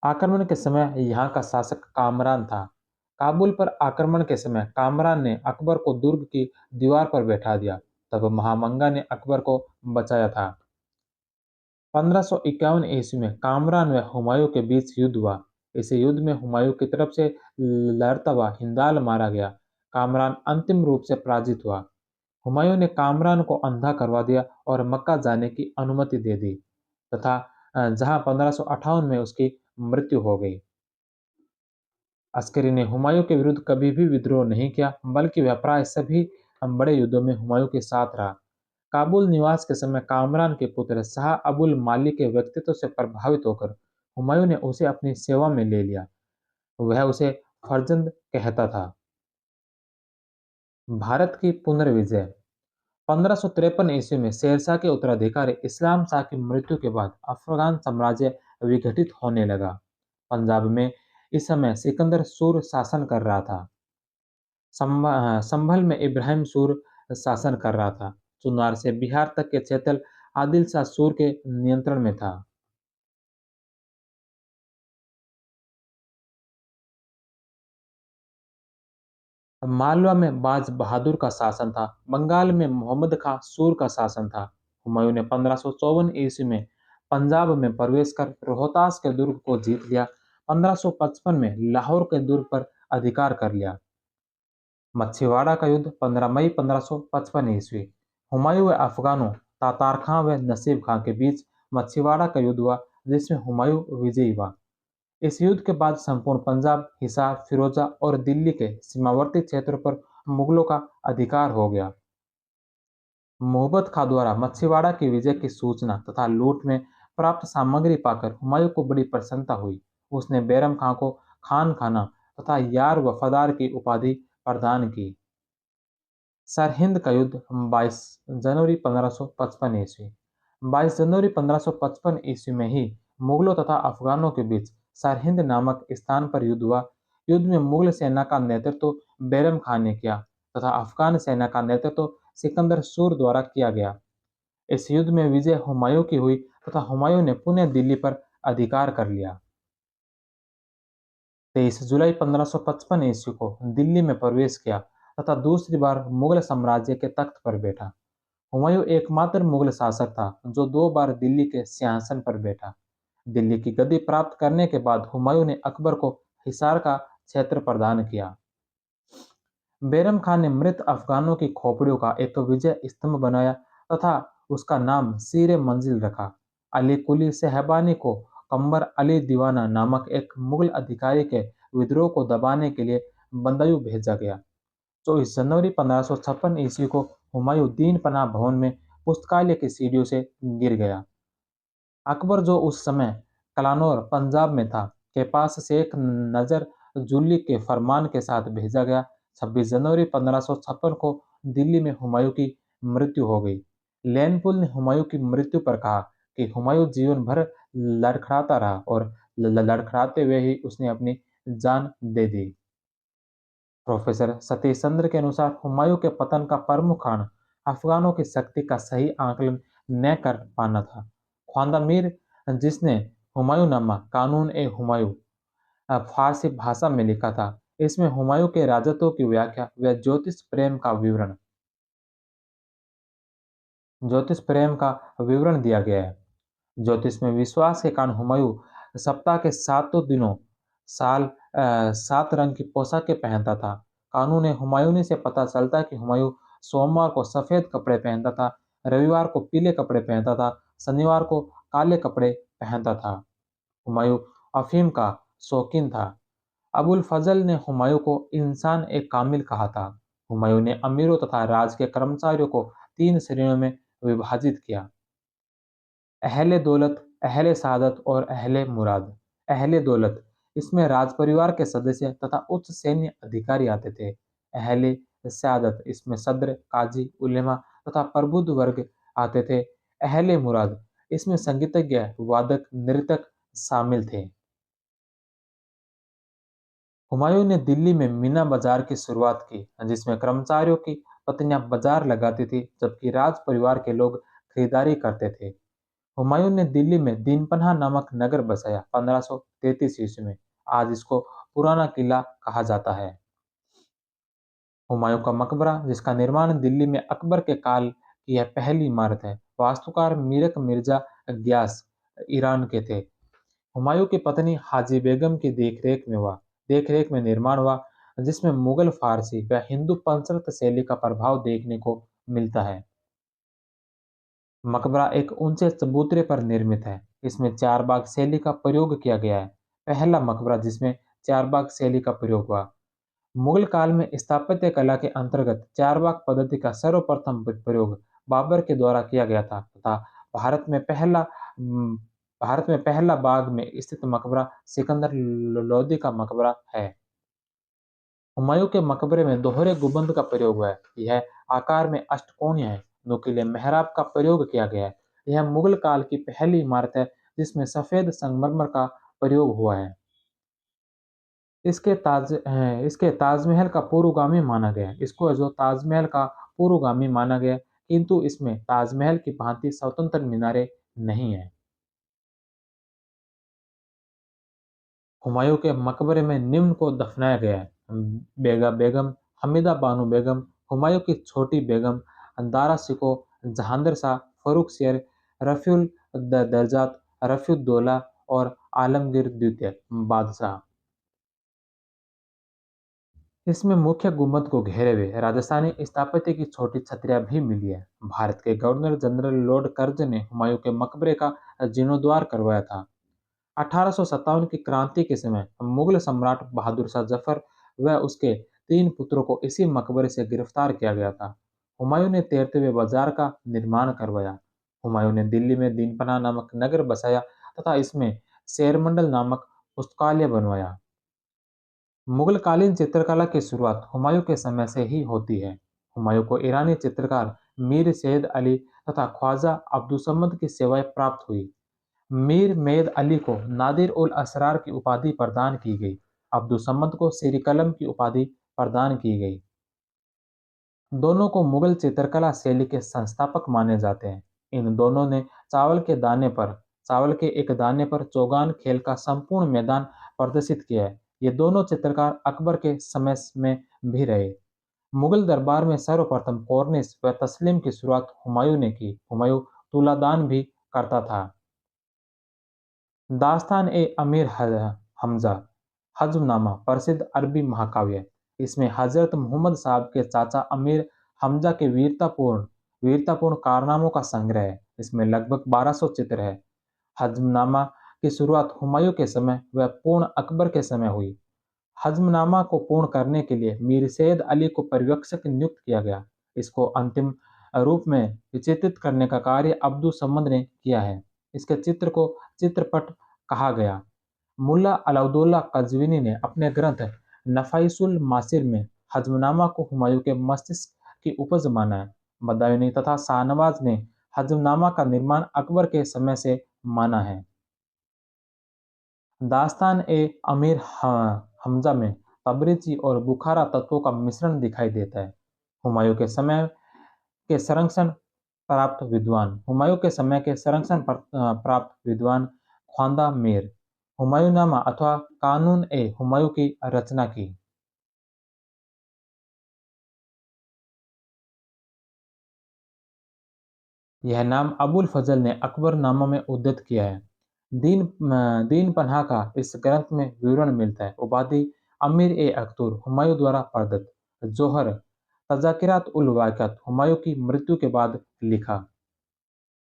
आक्रमण के समय यहाँ का शासक कामरान था। काबुल पर आक्रमण के समय कामरान ने अकबर को दुर्ग की दीवार पर बैठा दिया। तब महामंगा ने अकबर को बचाया था। 1551 ईस्वी में कामरान व हुमायूं के बीच युद्ध हुआ। इस युद्ध में हुमायूं की तरफ से लड़ता हुआ हिंदाल मारा गया। कामरान अंतिम रूप से पराजित हुआ। हुमायूं ने कामरान को अंधा करवा दिया और मक्का जाने की अनुमति दे दी तथा जहां 1558 में उसकी मृत्यु हो गई। अस्करी ने हुमायूं के विरुद्ध कभी भी विद्रोह नहीं किया, बल्कि वह प्राय सभी बड़े युद्धों में हुमायूं के साथ रहा। काबुल निवास के समय कामरान के पुत्र शाह अबुल मालिक के व्यक्तित्व से प्रभावित होकर हुमायूं ने उसे अपनी सेवा में ले लिया। वह उसे फर्जंद कहता था। भारत की पुनर्विजय 1553 ईस्वी में शेरशाह के उत्तराधिकारी इस्लाम शाह की मृत्यु के बाद अफगान साम्राज्य विघटित होने लगा। पंजाब में इस समय सिकंदर सूर शासन कर रहा था। संभल में इब्राहिम सूर शासन कर रहा था। चुनार से बिहार तक के क्षेत्र आदिल शाह सूर के नियंत्रण में था। मालवा में बाज बहादुर का शासन था। बंगाल में मोहम्मद खां सूर का शासन था। हुमायूं ने 1554 ईस्वी में पंजाब में प्रवेश कर रोहतास के दुर्ग को जीत लिया। 1555 में लाहौर के दुर्ग पर अधिकार कर लिया। मछीवाड़ा का युद्ध 15 मई 1555 ईस्वी। हुमायूं व अफगानों तातार खां व नसीब खां के बीच मछीवाड़ा का युद्ध हुआ, जिसमें हुमायूं विजयी हुआ। इस युद्ध के बाद संपूर्ण पंजाब, हिसार, फिरोजा और दिल्ली के सीमावर्ती क्षेत्रों पर मुगलों का अधिकार हो गया। मोहब्बत खां द्वारा मछीवाड़ा की विजय की सूचना तथा लूट में प्राप्त सामग्री पाकर हुमायूं को बड़ी प्रसन्नता हुई। उसने बैरम खां को खान खाना तथा यार वफादार की उपाधि प्रदान की। सरहिंद का युद्ध 22 जनवरी 1555 ईस्वी। 22 जनवरी 1555 ईस्वी में ही मुगलों तथा अफगानों के बीच सरहिंद नामक स्थान पर युद्ध हुआ। युद्ध में मुगल सेना का नेतृत्व बैरम खान ने किया तथा अफगान सेना का नेतृत्व सिकंदर सूर द्वारा किया गया। इस युद्ध में विजय हुमायूं की हुई तथा हुमायूं ने पुनः दिल्ली पर अधिकार कर लिया। 23 जुलाई 1555 ईस्वी को दिल्ली में प्रवेश किया तथा दूसरी बार मुगल साम्राज्य के तख्त पर बैठा। हुमायूं एकमात्र मुगल शासक था जो 2 बार दिल्ली के सिंहासन पर बैठा। दिल्ली की गद्दी प्राप्त करने के बाद हुमायूं ने अकबर को हिसार का क्षेत्र प्रदान किया। बैरम खान ने मृत अफगानों की खोपड़ियों का एक विजय स्तंभ बनाया तथा उसका नाम सीरे मंजिल रखा। अली कुली सेहबानी को कंबर अली दीवाना नामक एक मुगल अधिकारी के विद्रोह को दबाने के लिए बंदायूं भेजा गया। 24 जनवरी 1556 ईस्वी को हुमायूं दीन पनाह भवन में पुस्तकालय की सीढ़ियों से गिर गया। अकबर, जो उस समय कलानौर पंजाब में था, के पास से एक नजर जुल्ली के फरमान के साथ भेजा गया। 26 जनवरी 1556 को दिल्ली में हुमायूं की मृत्यु हो गई। लैनपुल ने हुमायूं की मृत्यु पर कहा कि हुमायूं जीवन भर लड़खड़ाता रहा और लड़खड़ाते हुए ही उसने अपनी जान दे दी। प्रोफेसर सतीश चंद्र के अनुसार हुमायूं के पतन का प्रमुख कारण अफगानों की शक्ति का सही आकलन न कर पाना था। ख्वाजा मीर, जिसने हुमायूंनामा कानून ए हुमायूं फारसी भाषा में लिखा था, इसमें हुमायूं के राजत्व की व्याख्या व ज्योतिष प्रेम का विवरण दिया गया है। ज्योतिष में विश्वास के कारण हुमायूं सप्ताह के सातों दिनों साल 7 रंग की पोशाकें पहनता था। कानून हुमायूनी से पता चलता है कि हुमायूं सोमवार को सफेद कपड़े पहनता था, रविवार को पीले कपड़े पहनता था, शनिवार को काले कपड़े पहनता था। हुमायूं अफीम का शौकीन था। अबुल फजल ने हुमायूं को इंसान एक कामिल कहा था। हुमायूं ने अमीरों तथा राज के कर्मचारियों को 3 श्रेणियों में विभाजित किया: अहले दौलत, अहले सादत और अहले मुराद। अहले दौलत, इसमें राज परिवार के सदस्य तथा उच्च सैन्य अधिकारी आते थे। अहले सादत, इसमें सद्र, काजी, उलेमा तथा प्रबुद्ध वर्ग आते थे। अहले मुराद, इसमें संगीतज्ञ, वादक, नृतक शामिल थे। हुमायूं ने दिल्ली में मीना बाजार की शुरुआत की, जिसमें कर्मचारियों की पत्नियां बाजार लगाती थी जबकि राज परिवार के लोग खरीदारी करते थे। हुमायूं ने दिल्ली में दीनपनाह नामक नगर बसाया 1533 ईस्वी में। आज इसको पुराना किला कहा जाता है। हुमायूं का मकबरा, जिसका निर्माण दिल्ली में अकबर के काल की यह पहली इमारत है, वास्तुकार मीरक मिर्जा ग्यास ईरान के थे। हुमायूं की पत्नी हाजी बेगम की देखरेख में निर्माण हुआ, जिसमें मुगल, फारसी व हिंदू पंचरत्न शैली का प्रभाव देखने को मिलता है। मकबरा एक ऊंचे चबूतरे पर निर्मित है। इसमें चारबाग शैली का प्रयोग किया गया है। पहला मकबरा जिसमें चारबाग शैली का प्रयोग हुआ। मुगल काल में स्थापत्य कला के अंतर्गत चारबाग पद्धति का सर्वप्रथम प्रयोग बाबर के द्वारा किया गया था तथा भारत में पहला भारत में पहला बाग में स्थित मकबरा सिकंदर लोदी का मकबरा है। हुमायूं के मकबरे में दोहरे गुंबद का प्रयोग हुआ है। यह आकार में अष्टकोणीय है। नुकीले मेहराब का प्रयोग किया गया है। यह मुगल काल की पहली इमारत है जिसमें सफेद संगमरमर का प्रयोग हुआ है। इसके ताजमहल का पूर्वगामी माना गया है। इसको जो ताजमहल का पूर्वगामी माना गया है किंतु इसमें ताजमहल की भांति स्वतंत्र मीनारें नहीं हैं। हुमायूं के मकबरे में निम्न को दफनाया गया है: बेगा बेगम, हमीदा बानो बेगम, हुमायूं की छोटी बेगम, दारा शिको, जहांगीर शाह, फर्रुख शेर, रफीउल दर्जात, रफीउद्दौला और आलमगीर द्वितीय बादशाह। इसमें मुख्य गुम्बद को घेरे हुए राजस्थानी स्थापत्य की छोटी छतरियां भी मिली है। भारत के गवर्नर जनरल लॉर्ड कर्जन ने हुमायूं के मकबरे का जीर्णोद्धार करवाया था। 1857 की क्रांति के समय मुगल सम्राट बहादुर शाह जफर व उसके 3 पुत्रों को इसी मकबरे से गिरफ्तार किया गया था। हुमायूं ने तैरते हुए बाजार का निर्माण करवाया। हुमायूं ने दिल्ली में दीनपना नामक नगर बसाया तथा इसमें शेरमंडल नामक पुस्तकालय बनवाया। मुगलकालीन चित्रकला की शुरुआत हुमायूं के समय से ही होती है। हुमायूं को ईरानी चित्रकार मीर सैयद अली तथा ख्वाजा अब्दुसम्मद की सेवाएं प्राप्त हुई। मीर मेद अली को नादिर उल असरार की उपाधि प्रदान की गई। अब्दुसम्मद को सिरी कलम की उपाधि प्रदान की गई। दोनों को मुगल चित्रकला शैली के संस्थापक माने जाते हैं। इन दोनों ने चावल के दाने पर चावल के एक दाने पर चौगान खेल का संपूर्ण मैदान प्रदर्शित किया है। ये दोनों चित्रकार अकबर के समय में भी रहे। मुगल दरबार में सर्वप्रथम कॉर्निश व तस्लीम की शुरुआत हुमायूं ने की। हुमायूं तुलादान भी करता था। दास्तान ए अमीर हमजा हज्मनामा प्रसिद्ध अरबी महाकाव्य। इसमें हजरत मोहम्मद साहब के चाचा अमीर हमजा के वीरतापूर्ण कारनामों का संग्रह है। इसमें लगभग 1200 चित्र है। हज्मनामा की शुरुआत हुमायूं के समय व पूर्ण अकबर के समय हुई। हज्मनामा को पूर्ण करने के लिए मीर सैयद अली को पर्यवेक्षक नियुक्त किया गया। इसको अंतिम रूप में विचित्रित करने का कार्य अब्दुल समद ने किया है। इसके चित्र को चित्रपट कहा गया। मुल्ला अलाउद्दौला कज़विनी ने अपने ग्रंथ नफ़ाइसुल मासिर में हज्मनामा को हुमायूं के मस्तिष्क की उपज माना है। बदायूनी तथा शाहनवाज ने हज्मनामा का निर्माण अकबर के समय से माना है। दास्तान ए अमीर हमजा में तबरेज़ी और बुखारा तत्वों का मिश्रण दिखाई देता है। हुमायूं के समय के संरक्षण हुमायूं के समय के प्राप्त विद्वान ख्वांदा मीर हुमायूंनामा अथवा कानून ए हुमायूं की रचना की। यह नाम अबुल फजल ने अकबरनामा में उद्धृत किया है। दीन पन्हा का इस ग्रंथ में विवरण मिलता है। उपाधि अमीर ए अख्तूर हुमायूं द्वारा प्रदत्त। जोहर तजाकिरात उल वाक़िआत हुमायूं की मृत्यु के बाद लिखा।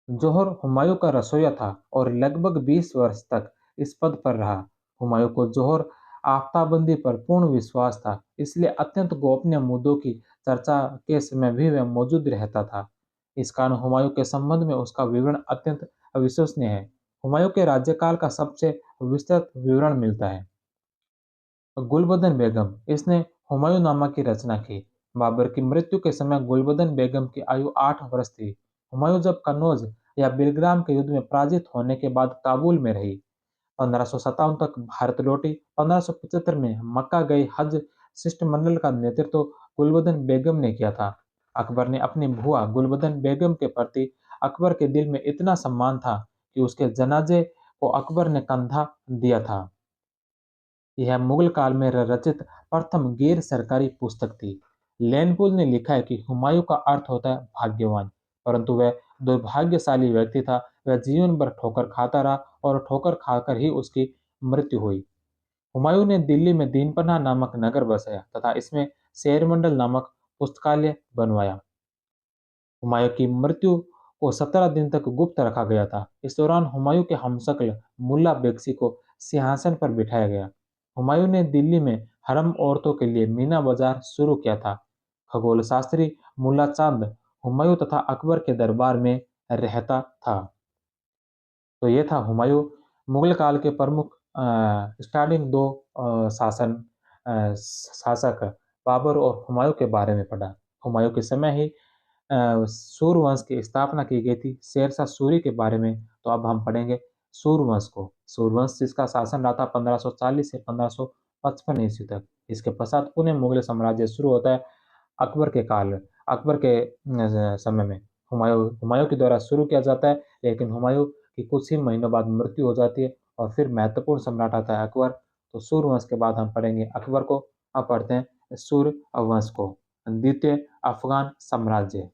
जौहर हुमायूं का रसोइया था और लगभग 20 वर्ष तक इस पद पर रहा। हुमायूं को जौहर आफ्ताबंदी पर पूर्ण विश्वास था, इसलिए अत्यंत गोपनीय मुद्दों की चर्चा के समय भी वह मौजूद रहता था। इस कारण हुमायूं के संबंध में उसका विवरण अत्यंत अविश्वसनीय है। हुमायूं के राज्यकाल का सबसे विस्तृत विवरण मिलता है। गुलबदन बेगम, इसने हुमायूंनामा की रचना की। बाबर की मृत्यु के समय गुलबदन बेगम की आयु 8 वर्ष थी। हुमायूं जब कन्नौज या बिलग्राम के युद्ध में पराजित होने के बाद काबुल में रही। 1557 तक भारत लौटी। 1575 में मक्का गई हज शिष्टमंडल का नेतृत्व गुलबदन बेगम ने किया था। अकबर ने अपनी भुआ गुलबदन बेगम के प्रति अकबर के दिल में इतना सम्मान था कि उसके जनाजे को अकबर ने कंधा दिया था। यह मुगल काल में रचित प्रथम गैर सरकारी पुस्तक थी। लेनपुल ने लिखा है कि हुमायूं का अर्थ होता है भाग्यवान, परंतु वह दुर्भाग्यशाली व्यक्ति था। वह जीवन भर ठोकर खाता रहा और ठोकर खाकर ही उसकी मृत्यु हुई। हुमायूं ने दिल्ली में दीनपन्हा नामक नगर बसाया तथा इसमें शेरमंडल नामक पुस्तकालय बनवाया। हुमायूं की मृत्यु को 17 दिन तक गुप्त रखा गया था। इस दौरान हुमायूं के हमशक्ल मुल्ला बेगसी को सिंहासन पर बिठाया गया। हुमायूं ने दिल्ली में हरम औरतों के लिए मीना बाजार शुरू किया था। खगोल शास्त्री मुल्ला चांद हुमायूं तथा अकबर के दरबार में रहता था। तो ये था हुमायूं मुगल काल के प्रमुख स्टार्टिंग दो शासन शासक बाबर और हुमायूं के बारे में पढ़ा। हुमायूं के समय ही सूर्यवंश की स्थापना की गई थी, शेरशाह सूरी के बारे में। तो अब हम पढ़ेंगे सूर्यवंश को। सूर्यवंश जिसका शासन रहा था 1540 से 1555 ईस्वी तक। इसके पश्चात पुनः मुगल साम्राज्य शुरू होता है अकबर के काल में। अकबर के समय में हुमायूँ हुमायूँ के द्वारा शुरू किया जाता है, लेकिन हुमायूँ की कुछ ही महीनों बाद मृत्यु हो जाती है और फिर महत्वपूर्ण सम्राट आता है अकबर। तो सूर्यवंश के बाद हम पढ़ेंगे अकबर को, अब पढ़ते हैं सूर्यवंश को। द्वितीय अफ़गान साम्राज्य।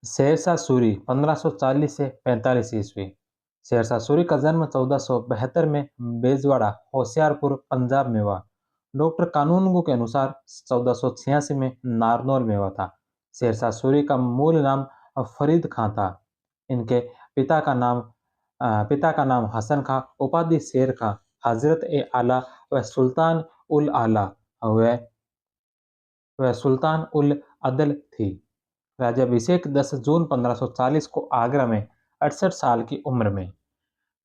शेरशाह सूरी 1540 से 45 ईस्वी। शेरशाह सूरी का जन्म 1472 में बेजवाड़ा, होशियारपुर, पंजाब में हुआ। डॉक्टर कानूनगो के अनुसार 1486 में नारनौल में हुआ था। शेरशाह सूरी का मूल नाम फरीद खां था। इनके पिता का नाम पिता का नाम हसन खां, उपाधि शेर खां, हजरत ए आला व सुल्तान उल आला व सुल्तान उल अदल थी। राज्याभिषेक 10 जून 1540 को आगरा में 68 साल की उम्र में।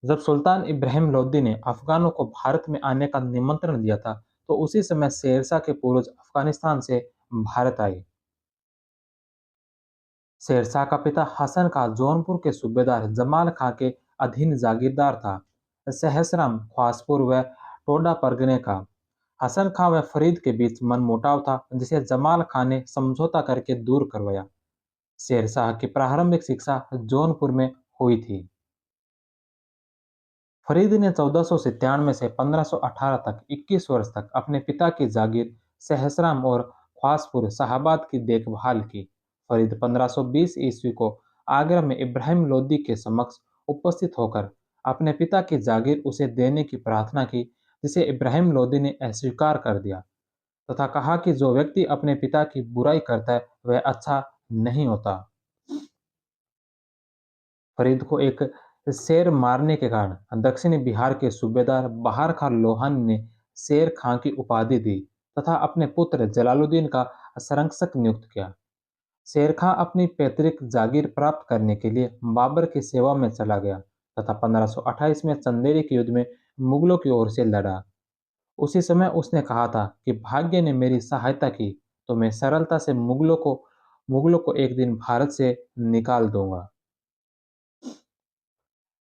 जब सुल्तान इब्राहिम लोदी ने अफगानों को भारत में आने का निमंत्रण दिया था, तो उसी समय शेरशाह के पूर्वज अफगानिस्तान से भारत आए। शेरशाह का पिता हसन खां जौनपुर के सूबेदार जमाल खां के अधीन जागीरदार था। सहसराम, ख्वासपुर व टोडा परगने का हसन खां व फरीद के बीच मनमुटाव था, जिसे जमाल खां ने समझौता करके दूर करवाया। शेरशाह की प्रारंभिक शिक्षा जौनपुर में हुई थी। फरीद ने 1497 से 1518 तक 21 वर्ष तक अपने पिता की जागीर सहसराम और ख्वासपुर शाहाबाद की देखभाल की। फरीद 1520 ईस्वी को आगरा में इब्राहिम लोदी के समक्ष उपस्थित होकर अपने पिता की जागीर उसे देने की प्रार्थना की, जिसे इब्राहिम लोदी ने अस्वीकार कर दिया तथा कहा कि जो व्यक्ति अपने पिता की बुराई करता है वह अच्छा नहीं होता। फरीद को एक शेर मारने के कारण दक्षिणी बिहार के सूबेदार बहार खान लोहानी ने शेर खां की उपाधि दी तथा अपने पुत्र जलालुद्दीन का संरक्षक नियुक्त किया। शेर खां अपनी पैतृक जागीर प्राप्त करने के लिए बाबर की सेवा में चला गया तथा 1528 में चंदेरी के युद्ध में मुगलों की ओर से लड़ा। उसी समय उसने कहा था कि भाग्य ने मेरी सहायता की तो मैं सरलता से मुगलों को एक दिन भारत से निकाल दूंगा।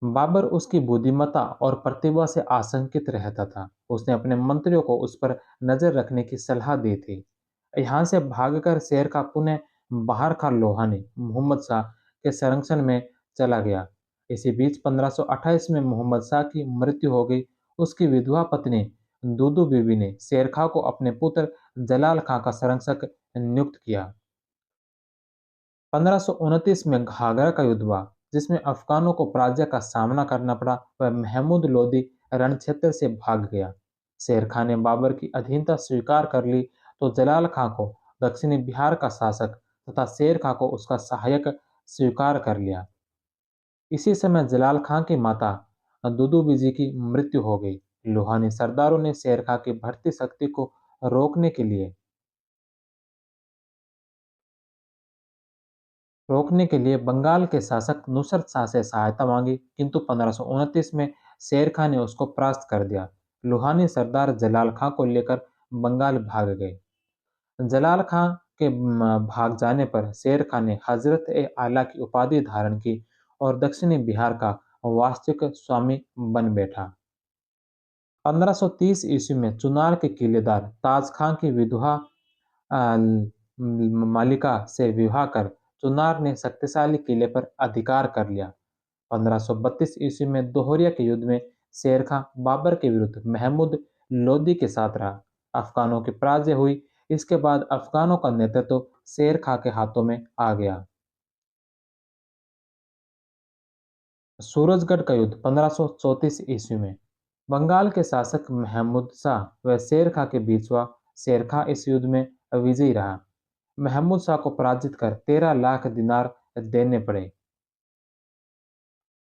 बाबर उसकी बुद्धिमत्ता और प्रतिभा से आशंकित रहता था। उसने अपने मंत्रियों को उस पर नजर रखने की सलाह दी थी। यहाँ से भागकर शेर का पुनः बहार खान लोहानी मोहम्मद शाह के संरक्षण में चला गया। इसी बीच 1528 में मोहम्मद शाह की मृत्यु हो गई। उसकी विधवा पत्नी दूदू बीबी ने शेर खां को अपने पुत्र जलाल खां का संरक्षक नियुक्त किया। 1529 में घाघरा का युद्ध हुआ, जिसमें अफगानों को पराजय का सामना करना पड़ा। वह महमूद लोदी रणक्षेत्र से भाग गया। शेर खां ने बाबर की अधीनता स्वीकार कर ली तो जलाल खां को दक्षिणी बिहार का शासक तथा शेर खां को उसका सहायक स्वीकार कर लिया। इसी समय जलाल खां की माता दुदू बीजी की मृत्यु हो गई। लोहानी सरदारों ने शेर खां की बढ़ती शक्ति को रोकने के लिए बंगाल के शासक नुसरत शाह से सहायता मांगी, किंतु 1529 में शेर खां ने उसको परास्त कर दिया। लोहानी सरदार जलाल खां को लेकर बंगाल भाग गए। जलाल खां के भाग जाने पर शेर खां ने हजरत ए आला की उपाधि धारण की और दक्षिणी बिहार का वास्तविक स्वामी बन बैठा। 1530 ईस्वी में चुनार के किलेदार ताज खां की विधवा मालिका से विवाह कर चुनार ने शक्तिशाली किले पर अधिकार कर लिया। 1532 ईस्वी में दोहरिया के युद्ध में शेर खां बाबर के विरुद्ध महमूद लोदी के साथ रहा। अफगानों की पराजय हुई। इसके बाद अफगानों का नेतृत्व शेर खां के हाथों में आ गया। सूरजगढ़ का युद्ध 1534 ईस्वी में बंगाल के शासक महमूद शाह व शेर खां के बीच हुआ। शेर खां इस युद्ध में विजयी रहा। महमूद शाह को पराजित कर 13 लाख दिनार देने पड़े।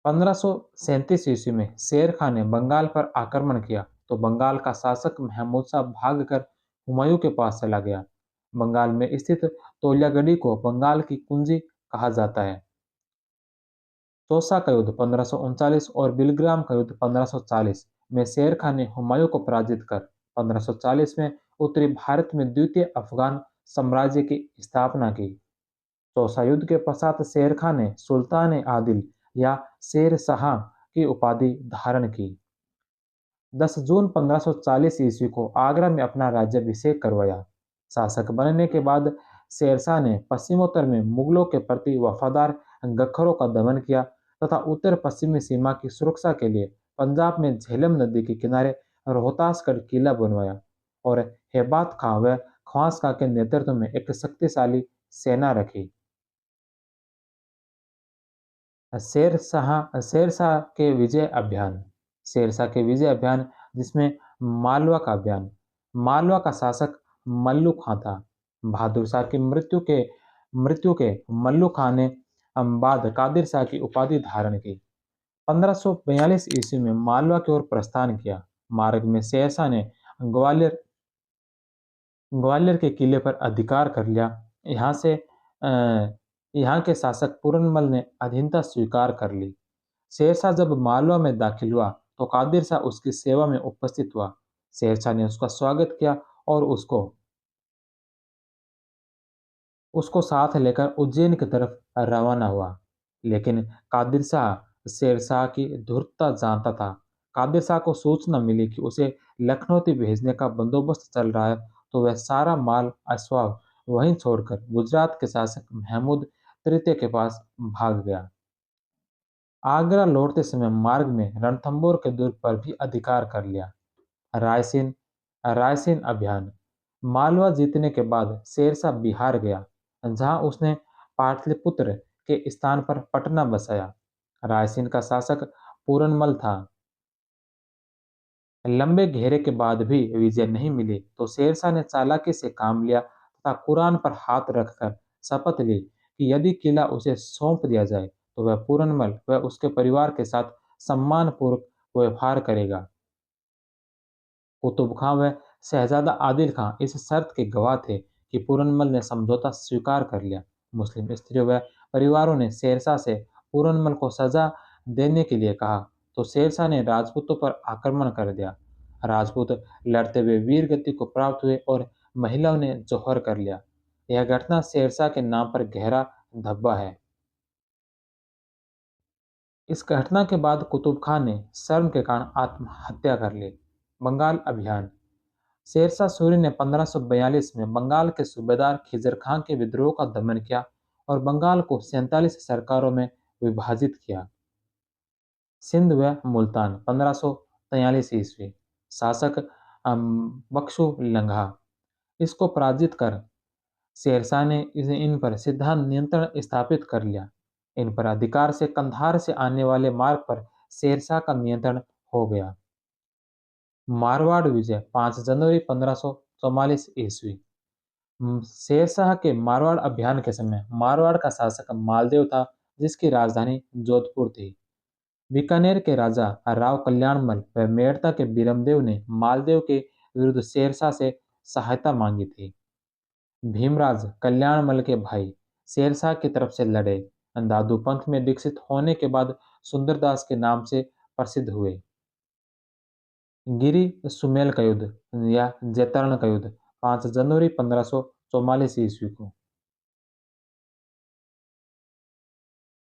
1537 ईस्वी में शेर खां ने बंगाल पर आक्रमण किया तो बंगाल का शासक महमूद शाह भागकर हुमायूं के पास चला गया। बंगाल में स्थित तोल्यागढ़ी को बंगाल की कुंजी कहा जाता है। तोसा का युद्ध 1539 और बिलग्राम का युद्ध 1540 में शेर खां ने हुमायूं को पराजित कर 1540 में उत्तरी भारत में द्वितीय अफगान साम्राज्य की स्थापना की। तोसा युद्ध के पश्चात शेर खां ने सुल्तान आदिल या शेर शाह की उपाधि धारण की। 10 जून 1540 ईस्वी को आगरा में अपना राज्याभिषेक करवाया। शासक बनने के बाद शेरशाह ने पश्चिमोत्तर में मुगलों के प्रति वफादार गखरों का दमन किया तथा उत्तर पश्चिमी सीमा की सुरक्षा के लिए पंजाब में झेलम नदी के किनारे रोहतासगढ़ किला बनवाया और हेबात खां व ख्वास खां के नेतृत्व में एक शक्तिशाली सेना रखी। शेरशाह के विजय अभियान शेरशाह के विजय अभियान जिसमें मालवा का अभियान मालवा का शासक मल्लू खां था। बहादुर शाह की मृत्यु के मल्लू खां ने बाद कादिर शाह की उपाधि धारण की। 1542 ईस्वी में मालवा की ओर प्रस्थान किया। मार्ग में शेरशाह ने ग्वालियर ग्वालियर के किले पर अधिकार कर लिया। यहाँ के शासक पूरनमल ने अधीनता स्वीकार कर ली। शेरशाह जब मालवा में दाखिल हुआ तो कादिर शाह उसकी सेवा में उपस्थित हुआ। शेरशाह ने उसका स्वागत किया और उसको उसको साथ लेकर उज्जैन की तरफ रवाना हुआ। लेकिन कादिर शाह शेरशाह की धूर्तता जानता था। कादिर शाह को सूचना मिली कि उसे लखनऊ भेजने का बंदोबस्त चल रहा है, तो वह सारा माल असवाब वहीं छोड़कर गुजरात के शासक महमूद तृतीय के पास भाग गया। आगरा लौटते समय मार्ग में रणथंबोर के दुर्ग पर भी अधिकार कर लिया। रायसीन रायसीन अभियान मालवा जीतने के बाद शेरशाह बिहार गया, जहां उसने पाटलिपुत्र के स्थान पर पटना बसाया। रायसीन का शासक पूरनमल था। लंबे घेरे के बाद भी विजय नहीं मिली तो शेरशाह ने चालाकी से काम लिया तथा कुरान पर हाथ रखकर शपथ ली कि यदि किला उसे सौंप दिया जाए तो वह पूरनमल व उसके परिवार के साथ सम्मानपूर्वक व्यवहार करेगा। कुतुब खां व शहजादा आदिल खां इस शर्त के गवाह थे कि पूरनमल ने समझौता स्वीकार कर लिया। मुस्लिम स्त्रियों व परिवारों ने शेरशाह से पूरनमल को सजा देने के लिए कहा, तो शेरशाह ने राजपूतों पर आक्रमण कर दिया। राजपूत लड़ते हुए वीर गति को प्राप्त हुए और महिलाओं ने जौहर कर लिया। यह घटना शेरशाह के नाम पर गहरा धब्बा है। इस घटना के बाद कुतुब खान ने शर्म के कारण आत्महत्या कर ली। बंगाल अभियान शेरशाह सूरी ने 1542 में बंगाल के सूबेदार खिजर खान के विद्रोह का दमन किया और बंगाल को 47 सरकारों में विभाजित किया। सिंध व मुल्तान 1543 ईस्वी शासक बख्शु लंघा इसको पराजित कर शेरशाह ने इन पर सीधा नियंत्रण स्थापित कर लिया। इन पर अधिकार से कंधार से आने वाले मार्ग पर शेरशाह का नियंत्रण हो गया। मारवाड़ विजय 5 जनवरी 1544 ईस्वी शेरशाह के मारवाड़ अभियान के समय मारवाड़ का शासक मालदेव था, जिसकी राजधानी जोधपुर थी। बीकानेर के राजा राव कल्याणमल व मेड़ता के बीरमदेव ने मालदेव के विरुद्ध शेरशाह से सहायता मांगी थी। भीमराज कल्याणमल के भाई शेरशाह की तरफ से लड़े। दादू पंथ में दीक्षित होने के बाद सुंदरदास के नाम से प्रसिद्ध हुए। गिरी सुमेल का युद्ध या जैतरण का युद्ध 5 जनवरी 1544 ईस्वी को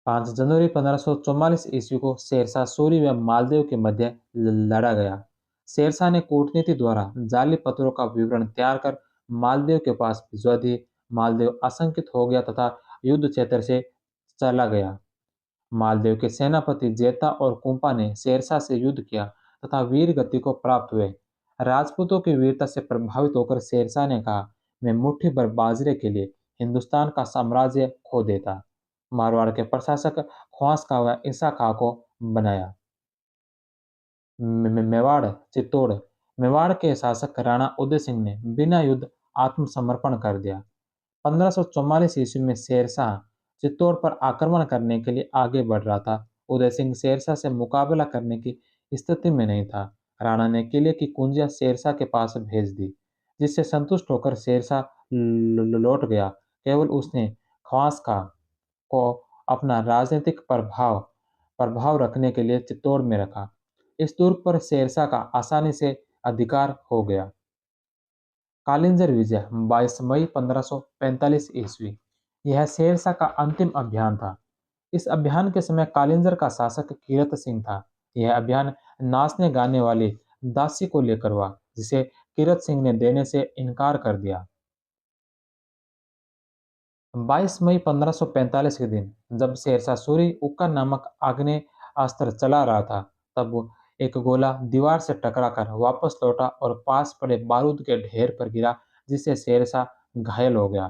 5 जनवरी 1544 ईस्वी को शेरशाह सूरी व मालदेव के मध्य लड़ा गया। शेरशाह ने कूटनीति द्वारा जाली पत्रों का विवरण तैयार कर मालदेव के पास भिजवा दिए। मालदेव आशंकित हो गया तथा युद्ध क्षेत्र से चला गया। मालदेव के सेनापति जेता और कुंपा ने शेरशाह से युद्ध किया तथा वीर गति को प्राप्त हुए। राजपूतों की वीरता से प्रभावित होकर शेरशाह ने कहा, मैं मुट्ठी भर बाजरे के लिए हिंदुस्तान का साम्राज्य खो देता। मारवाड़ के प्रशासक ख्वास खां व ईसा खां को बनाया। मेवाड़ चित्तौड़ मेवाड़ के शासक राणा उदय सिंह ने बिना युद्ध आत्मसमर्पण कर दिया। 1544 ईस्वी में शेरशाह चित्तौड़ पर आक्रमण करने के लिए आगे बढ़ रहा था। उदय सिंह शेरशाह से मुकाबला करने की स्थिति में नहीं था। राणा ने किले की कुंजियां शेरशाह के पास भेज दी, जिससे संतुष्ट होकर शेरशाह लौट गया। केवल उसने ख्वास खां को अपना राजनीतिक प्रभाव प्रभाव रखने के लिए चित्तौड़ में रखा। इस दुर्ग पर शेरशाह का आसानी से अधिकार हो गया। कालिंजर विजय 22 मई 1545 ईस्वी यह शेरशाह का अंतिम अभियान था। इस अभियान के समय कालिंजर का शासक कीरत सिंह था। यह अभियान नाचने गाने वाली दासी को लेकर हुआ, जिसे कीरत सिंह ने देने से इनकार कर दिया। 22 मई 1545 के दिन जब शेरशाह सूरी उक्का नामक आग्नेय अस्त्र चला रहा था, तब वो एक गोला दीवार से टकराकर वापस लौटा और पास पड़े बारूद के ढेर पर गिरा, जिससे शेरशाह घायल हो गया।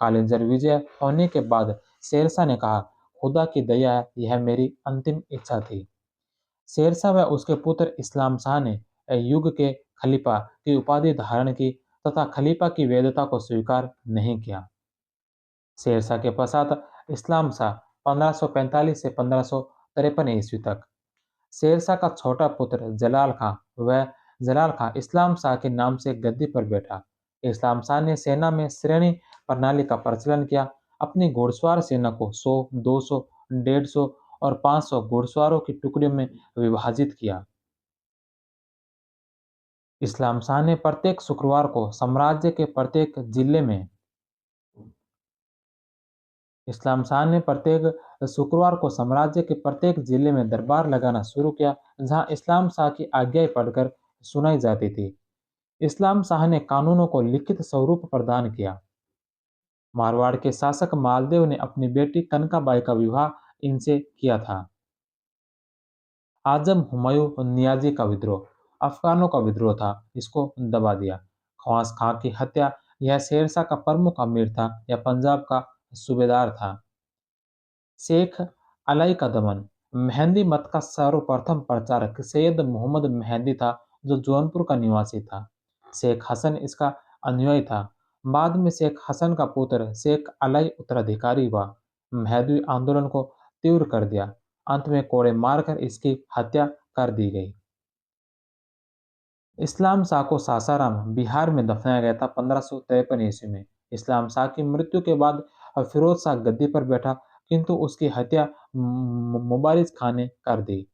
कालिंजर विजय होने के बाद शेरशाह ने कहा, खुदा की दया है, यह मेरी अंतिम इच्छा थी। शेरशाह व उसके पुत्र इस्लाम शाह ने युग के खलीफा की उपाधि धारण की तथा खलीफा की वैधता को स्वीकार नहीं किया। शेरशाह के पश्चात इस्लाम शाह 1545 से 1553 ईस्वी तक। शेरशाह का छोटा पुत्र जलाल खां इस्लाम शाह के नाम से गद्दी पर बैठा। इस्लाम शाह ने सेना में श्रेणी प्रणाली का प्रचलन किया। अपनी घुड़सवार सेना को 100, 200, 150 और 500 घुड़सवारों की टुकड़ियों में विभाजित किया। इस्लाम शाह ने प्रत्येक शुक्रवार को साम्राज्य के प्रत्येक जिले में इस्लाम शाह ने प्रत्येक शुक्रवार को साम्राज्य के प्रत्येक जिले में दरबार लगाना शुरू किया, जहां इस्लाम शाह की आज्ञाएं पढ़कर सुनाई जाती थी। इस्लाम शाह ने कानूनों को लिखित स्वरूप प्रदान किया। मारवाड़ के शासक मालदेव ने अपनी बेटी कनकाबाई का विवाह इनसे किया था। आजम हुमायूं नियाजी का विद्रोह अफगानों का विद्रोह था, इसको दबा दिया। ख्वास खां की हत्या, यह शेरशाह का प्रमुख अमीर था, यह पंजाब का सूबेदार था। शेख अलाई का दमन, मेहंदी मत का सर्वप्रथम प्रचारक सैयद मोहम्मद मेहंदी था, जो जौनपुर का निवासी था। शेख हसन इसका अनुयायी था। बाद में शेख हसन का पुत्र शेख अलाई उत्तराधिकारी हुआ। मेहदी आंदोलन को तीव्र कर दिया। अंत में कोड़े मारकर इसकी हत्या कर दी गई। इस्लाम शाह को सासाराम बिहार में दफनाया गया था 1553 ईस्वी में। इस्लाम शाह की मृत्यु के बाद फिरोज शाह गद्दी पर बैठा, किंतु उसकी हत्या मुबारिज खां ने कर दी।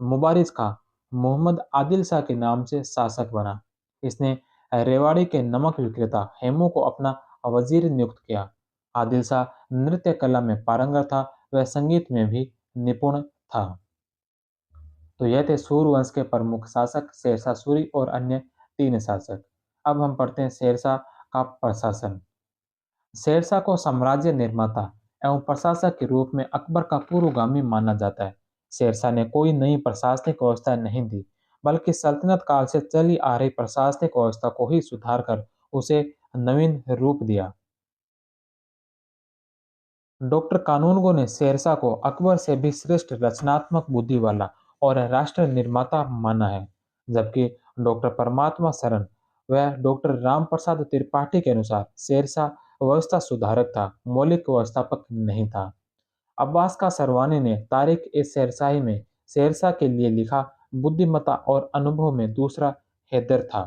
मुबारिज खां मोहम्मद आदिल शाह के नाम से शासक बना। इसने रेवाड़ी के नमक विक्रेता हेमू को अपना वजीर नियुक्त किया। आदिल शाह नृत्य कला में पारंगत था, वह संगीत में भी निपुण था। तो यह थे सूर्यवंश के प्रमुख शासक शेरशाह सूरी और अन्य तीन शासक। अब हम पढ़ते हैं शेरशाह का प्रशासन। शेरशाह को साम्राज्य निर्माता एवं प्रशासक के रूप में अकबर का पूर्वगामी माना जाता है। शेरशाह ने कोई नई प्रशासनिक व्यवस्था नहीं दी, बल्कि सल्तनत काल से चली आ रही प्रशासनिक व्यवस्था को ही सुधार कर उसे नवीन रूप दिया। डॉक्टर कानूनगो ने शेरशाह को अकबर से भी श्रेष्ठ रचनात्मक बुद्धि वाला और राष्ट्र निर्माता माना है, जबकि डॉक्टर परमात्मा शरण व डॉक्टर राम प्रसाद त्रिपाठी के अनुसार शेरशाह व्यवस्था सुधारक था, मौलिक व्यवस्थापक नहीं था। अब्बास का सरवानी ने तारीख ए शेरशाही में शेरशाह के लिए लिखा, बुद्धिमत्ता और अनुभव में दूसरा हैदर था।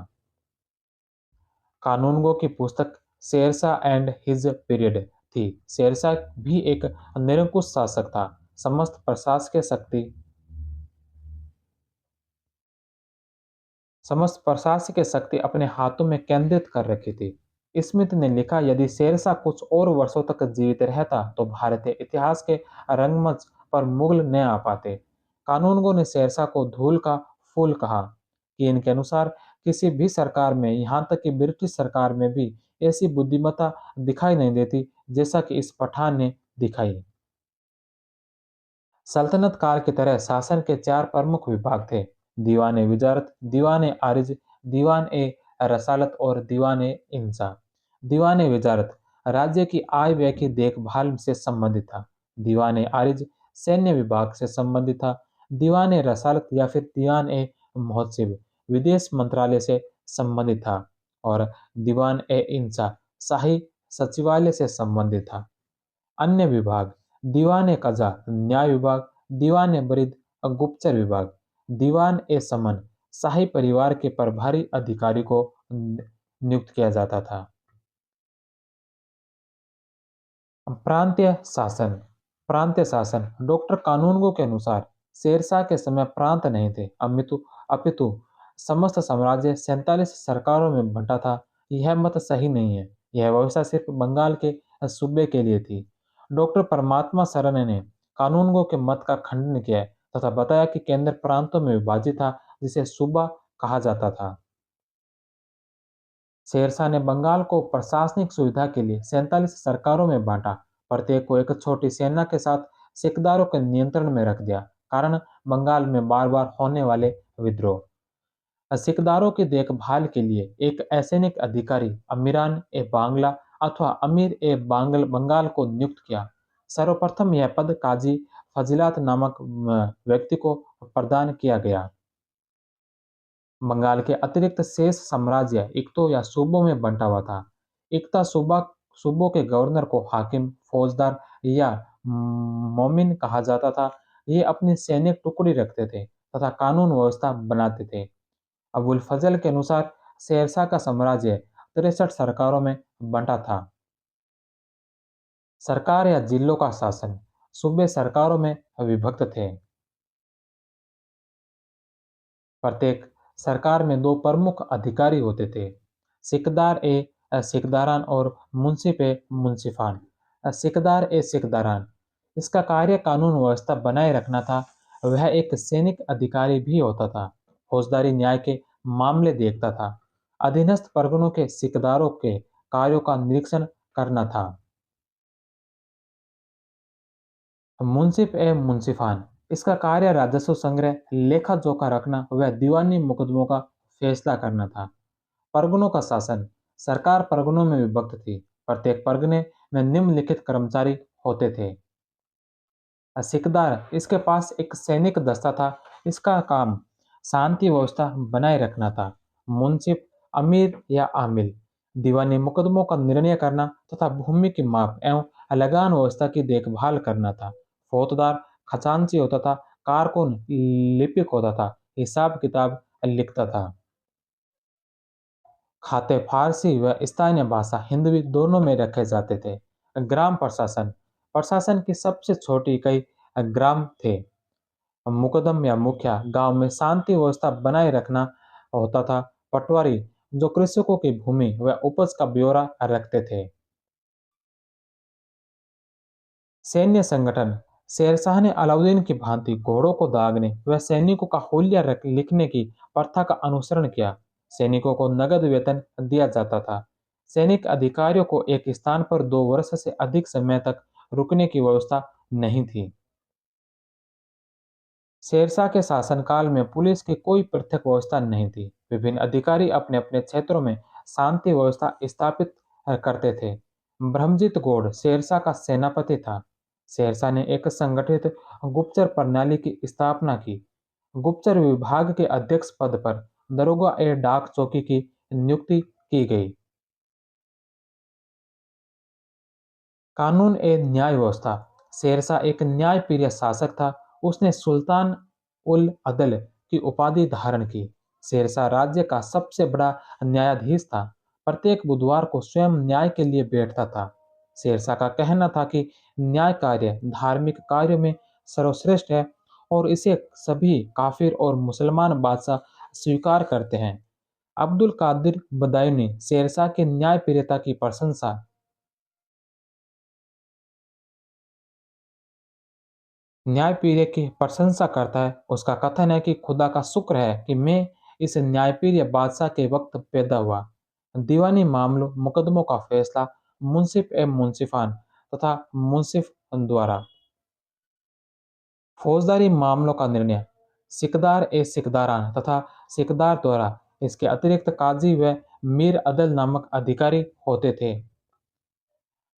कानूनगो की पुस्तक शेरशाह एंड हिज पीरियड थी। शेरशाह भी एक निरंकुश शासक था। समस्त प्रशासकीय शक्ति समस्त प्रशासकीय शक्ति अपने हाथों में केंद्रित कर रखी थी। स्मिथ ने लिखा, यदि शेरशाह कुछ और वर्षों तक जीवित रहता तो भारतीय इतिहास के रंगमंच पर मुगल न आ पाते। कानूनगो ने शेरशाह को धूल का फूल कहा कि इनके अनुसार किसी भी सरकार में, यहाँ तक कि ब्रिटिश सरकार में भी ऐसी बुद्धिमत्ता दिखाई नहीं देती जैसा कि इस पठान ने दिखाई। सल्तनत काल की तरह शासन के चार प्रमुख विभाग थे: दीवान ए विजारत, दीवान ए आरिज, दीवान ए रसालत और दीवान ए इंसा। दीवान ए विजारत राज्य की आय व्यय की देखभाल से संबंधित था। दीवान ए आरिज सैन्य विभाग से संबंधित था। दीवान ए रसालत या फिर दीवान ए महोत्सव विदेश मंत्रालय से संबंधित था। और दीवान ए इंसा शाही सचिवालय से संबंधित था। अन्य विभाग: दीवान ए कज़ा न्याय विभाग, दीवान ए बरीद गुप्तचर विभाग, दीवान ए समन शाही परिवार के प्रभारी अधिकारी को नियुक्त किया जाता था। प्रांतीय शासन। प्रांतीय शासन डॉक्टर कानूनगो के अनुसार शेरशाह के समय प्रांत नहीं थे, अपितु समस्त साम्राज्य 47 सरकारों में बंटा था। यह मत सही नहीं है। यह व्यवस्था सिर्फ बंगाल के सूबे के लिए थी। डॉक्टर परमात्मा शरण ने कानूनगो के मत का खंडन किया तथा बताया कि केंद्र प्रांतों में विभाजित था, जिसे सूबा कहा जाता था। शेरशाह ने बंगाल को प्रशासनिक सुविधा के लिए 47 सरकारों में बांटा। प्रत्येक को एक छोटी सेना के साथ सिकदारों के नियंत्रण में रख दिया। कारण बंगाल में बार बार होने वाले विद्रोह। सिकदारों की देखभाल के लिए एक असैनिक अधिकारी अमीरान ए बांग्ला अथवा अमीर ए बंगाल को नियुक्त किया। सर्वप्रथम यह पद काजी फजीलात नामक व्यक्ति को प्रदान किया गया। बंगाल के अतिरिक्त शेष साम्राज्य इक्तो या सूबों में बंटा हुआ था। इक्ता सूबों के गवर्नर को हाकिम, फौजदार या मोमिन कहा जाता था। ये अपनी सैनिक टुकड़ी रखते थे तथा कानून व्यवस्था बनाते थे। अबुल फजल के अनुसार शेरशाह का साम्राज्य 63 सरकारों में बंटा था। सरकार या जिलों का शासन सूबे सरकारों में विभक्त थे। प्रत्येक सरकार में दो प्रमुख अधिकारी होते थे, सिकदार ए सिकदारान और मुंसिफ ए मुंसिफान। सिकदार ए सिकदारान इसका कार्य कानून व्यवस्था बनाए रखना था। वह एक सैनिक अधिकारी भी होता था। फौजदारी न्याय के मामले देखता था। अधीनस्थ परगनों के सिकदारों के कार्यों का निरीक्षण करना था। मुंसिफ ए मुंसिफान इसका कार्य राजस्व संग्रह, लेखा जोखा रखना व दीवानी मुकदमों का फैसला करना था। परगनों का शासन सरकार परगनों में विभक्त थी। प्रत्येक परगने में निम्नलिखित कर्मचारी होते थे। सिकदार इसके पास एक सैनिक दस्ता था। इसका काम शांति व्यवस्था बनाए रखना था। मुंसिफ अमीर या आमिल दीवानी मुकदमों का निर्णय करना तथा भूमि की माप एवं लगान व्यवस्था की देखभाल करना था। फौजदार खजांची होता था। कारकुन लिपिक होता था। हिसाब किताब लिखता था। खाते फारसी व स्थानीय भाषा हिंदवी दोनों में रखे जाते थे। ग्राम प्रशासन प्रशासन की सबसे छोटी इकाई ग्राम थे। मुकदम या मुखिया गांव में शांति व्यवस्था बनाए रखना होता था। पटवारी जो कृषकों की भूमि व उपज का ब्यौरा रखते थे। सैन्य संगठन शेरशाह ने अलाउद्दीन की भांति घोड़ों को दागने व सैनिकों का हुलिया लिखने की प्रथा का अनुसरण किया। सैनिकों को नगद वेतन दिया जाता था। सैनिक अधिकारियों को एक स्थान पर 2 वर्ष से अधिक समय तक रुकने की व्यवस्था नहीं थी। शेरशाह के शासनकाल में पुलिस की कोई पृथक व्यवस्था नहीं थी। विभिन्न अधिकारी अपने अपने क्षेत्रों में शांति व्यवस्था स्थापित करते थे। ब्रह्मजीत गौड़ शेरशाह का सेनापति था। शेरशाह ने एक संगठित गुप्तचर प्रणाली की स्थापना की। गुप्तचर विभाग के अध्यक्ष पद पर दरोगा ए डाक चौकी की नियुक्ति की गई। कानून ए न्याय व्यवस्था शेरशाह एक न्यायप्रिय शासक था। उसने सुल्तान उल अदल की उपाधि धारण की। शेरशाह राज्य का सबसे बड़ा न्यायाधीश था। प्रत्येक बुधवार को स्वयं न्याय के लिए बैठता था। शेरशाह का कहना था कि न्याय कार्य धार्मिक कार्यों में सर्वश्रेष्ठ है और इसे सभी काफिर और मुसलमान बादशाह स्वीकार करते हैं। अब्दुल कादिर बदायूं शेरशाह की न्यायप्रियता की प्रशंसा न्यायप्रिय की प्रशंसा करता है। उसका कथन है कि खुदा का शुक्र है कि मैं इस न्यायप्रिय बादशाह के वक्त पैदा हुआ। दीवानी मामलों मुकदमों का फैसला मुंसिफ ए मुंसिफान तथा मुंसिफ द्वारा। फौजदारी मामलों का निर्णय सिकदार ए सिकदारान तथा सिकदार द्वारा। इसके अतिरिक्त काजी व मीर अदल नामक अधिकारी होते थे।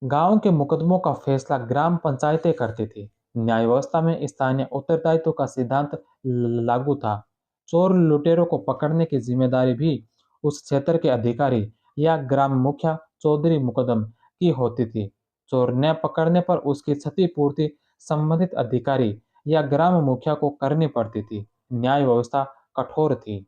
गांव के मुकदमों का फैसला ग्राम पंचायतें करती थी। न्याय व्यवस्था में स्थानीय उत्तरदायित्व का सिद्धांत लागू था। चोर लुटेरों को पकड़ने की जिम्मेदारी भी उस क्षेत्र के अधिकारी या ग्राम मुखिया चौधरी मुकदम की होती थी। चोर न पकड़ने पर उसकी क्षतिपूर्ति संबंधित अधिकारी या ग्राम मुखिया को करनी पड़ती थी। न्याय व्यवस्था कठोर थी।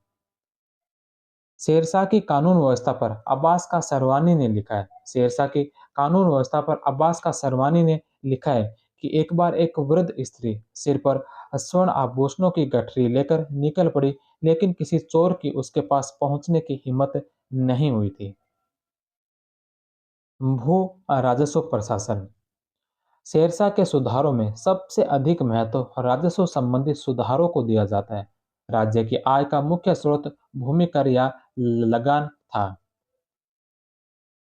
शेरशाह की कानून व्यवस्था पर अब्बास का सरवानी ने लिखा है। शेरशाह की कानून व्यवस्था पर अब्बास का सरवानी ने लिखा है कि एक बार एक वृद्ध स्त्री सिर पर स्वर्ण आभूषणों की गठरी लेकर निकल पड़ी, लेकिन किसी चोर की उसके पास पहुंचने की हिम्मत नहीं हुई थी। भू राजस्व प्रशासन शेरशाह के सुधारों में सबसे अधिक महत्व राजस्व संबंधी सुधारों को दिया जाता है। राज्य की आय का मुख्य स्रोत भूमि कर या लगान था।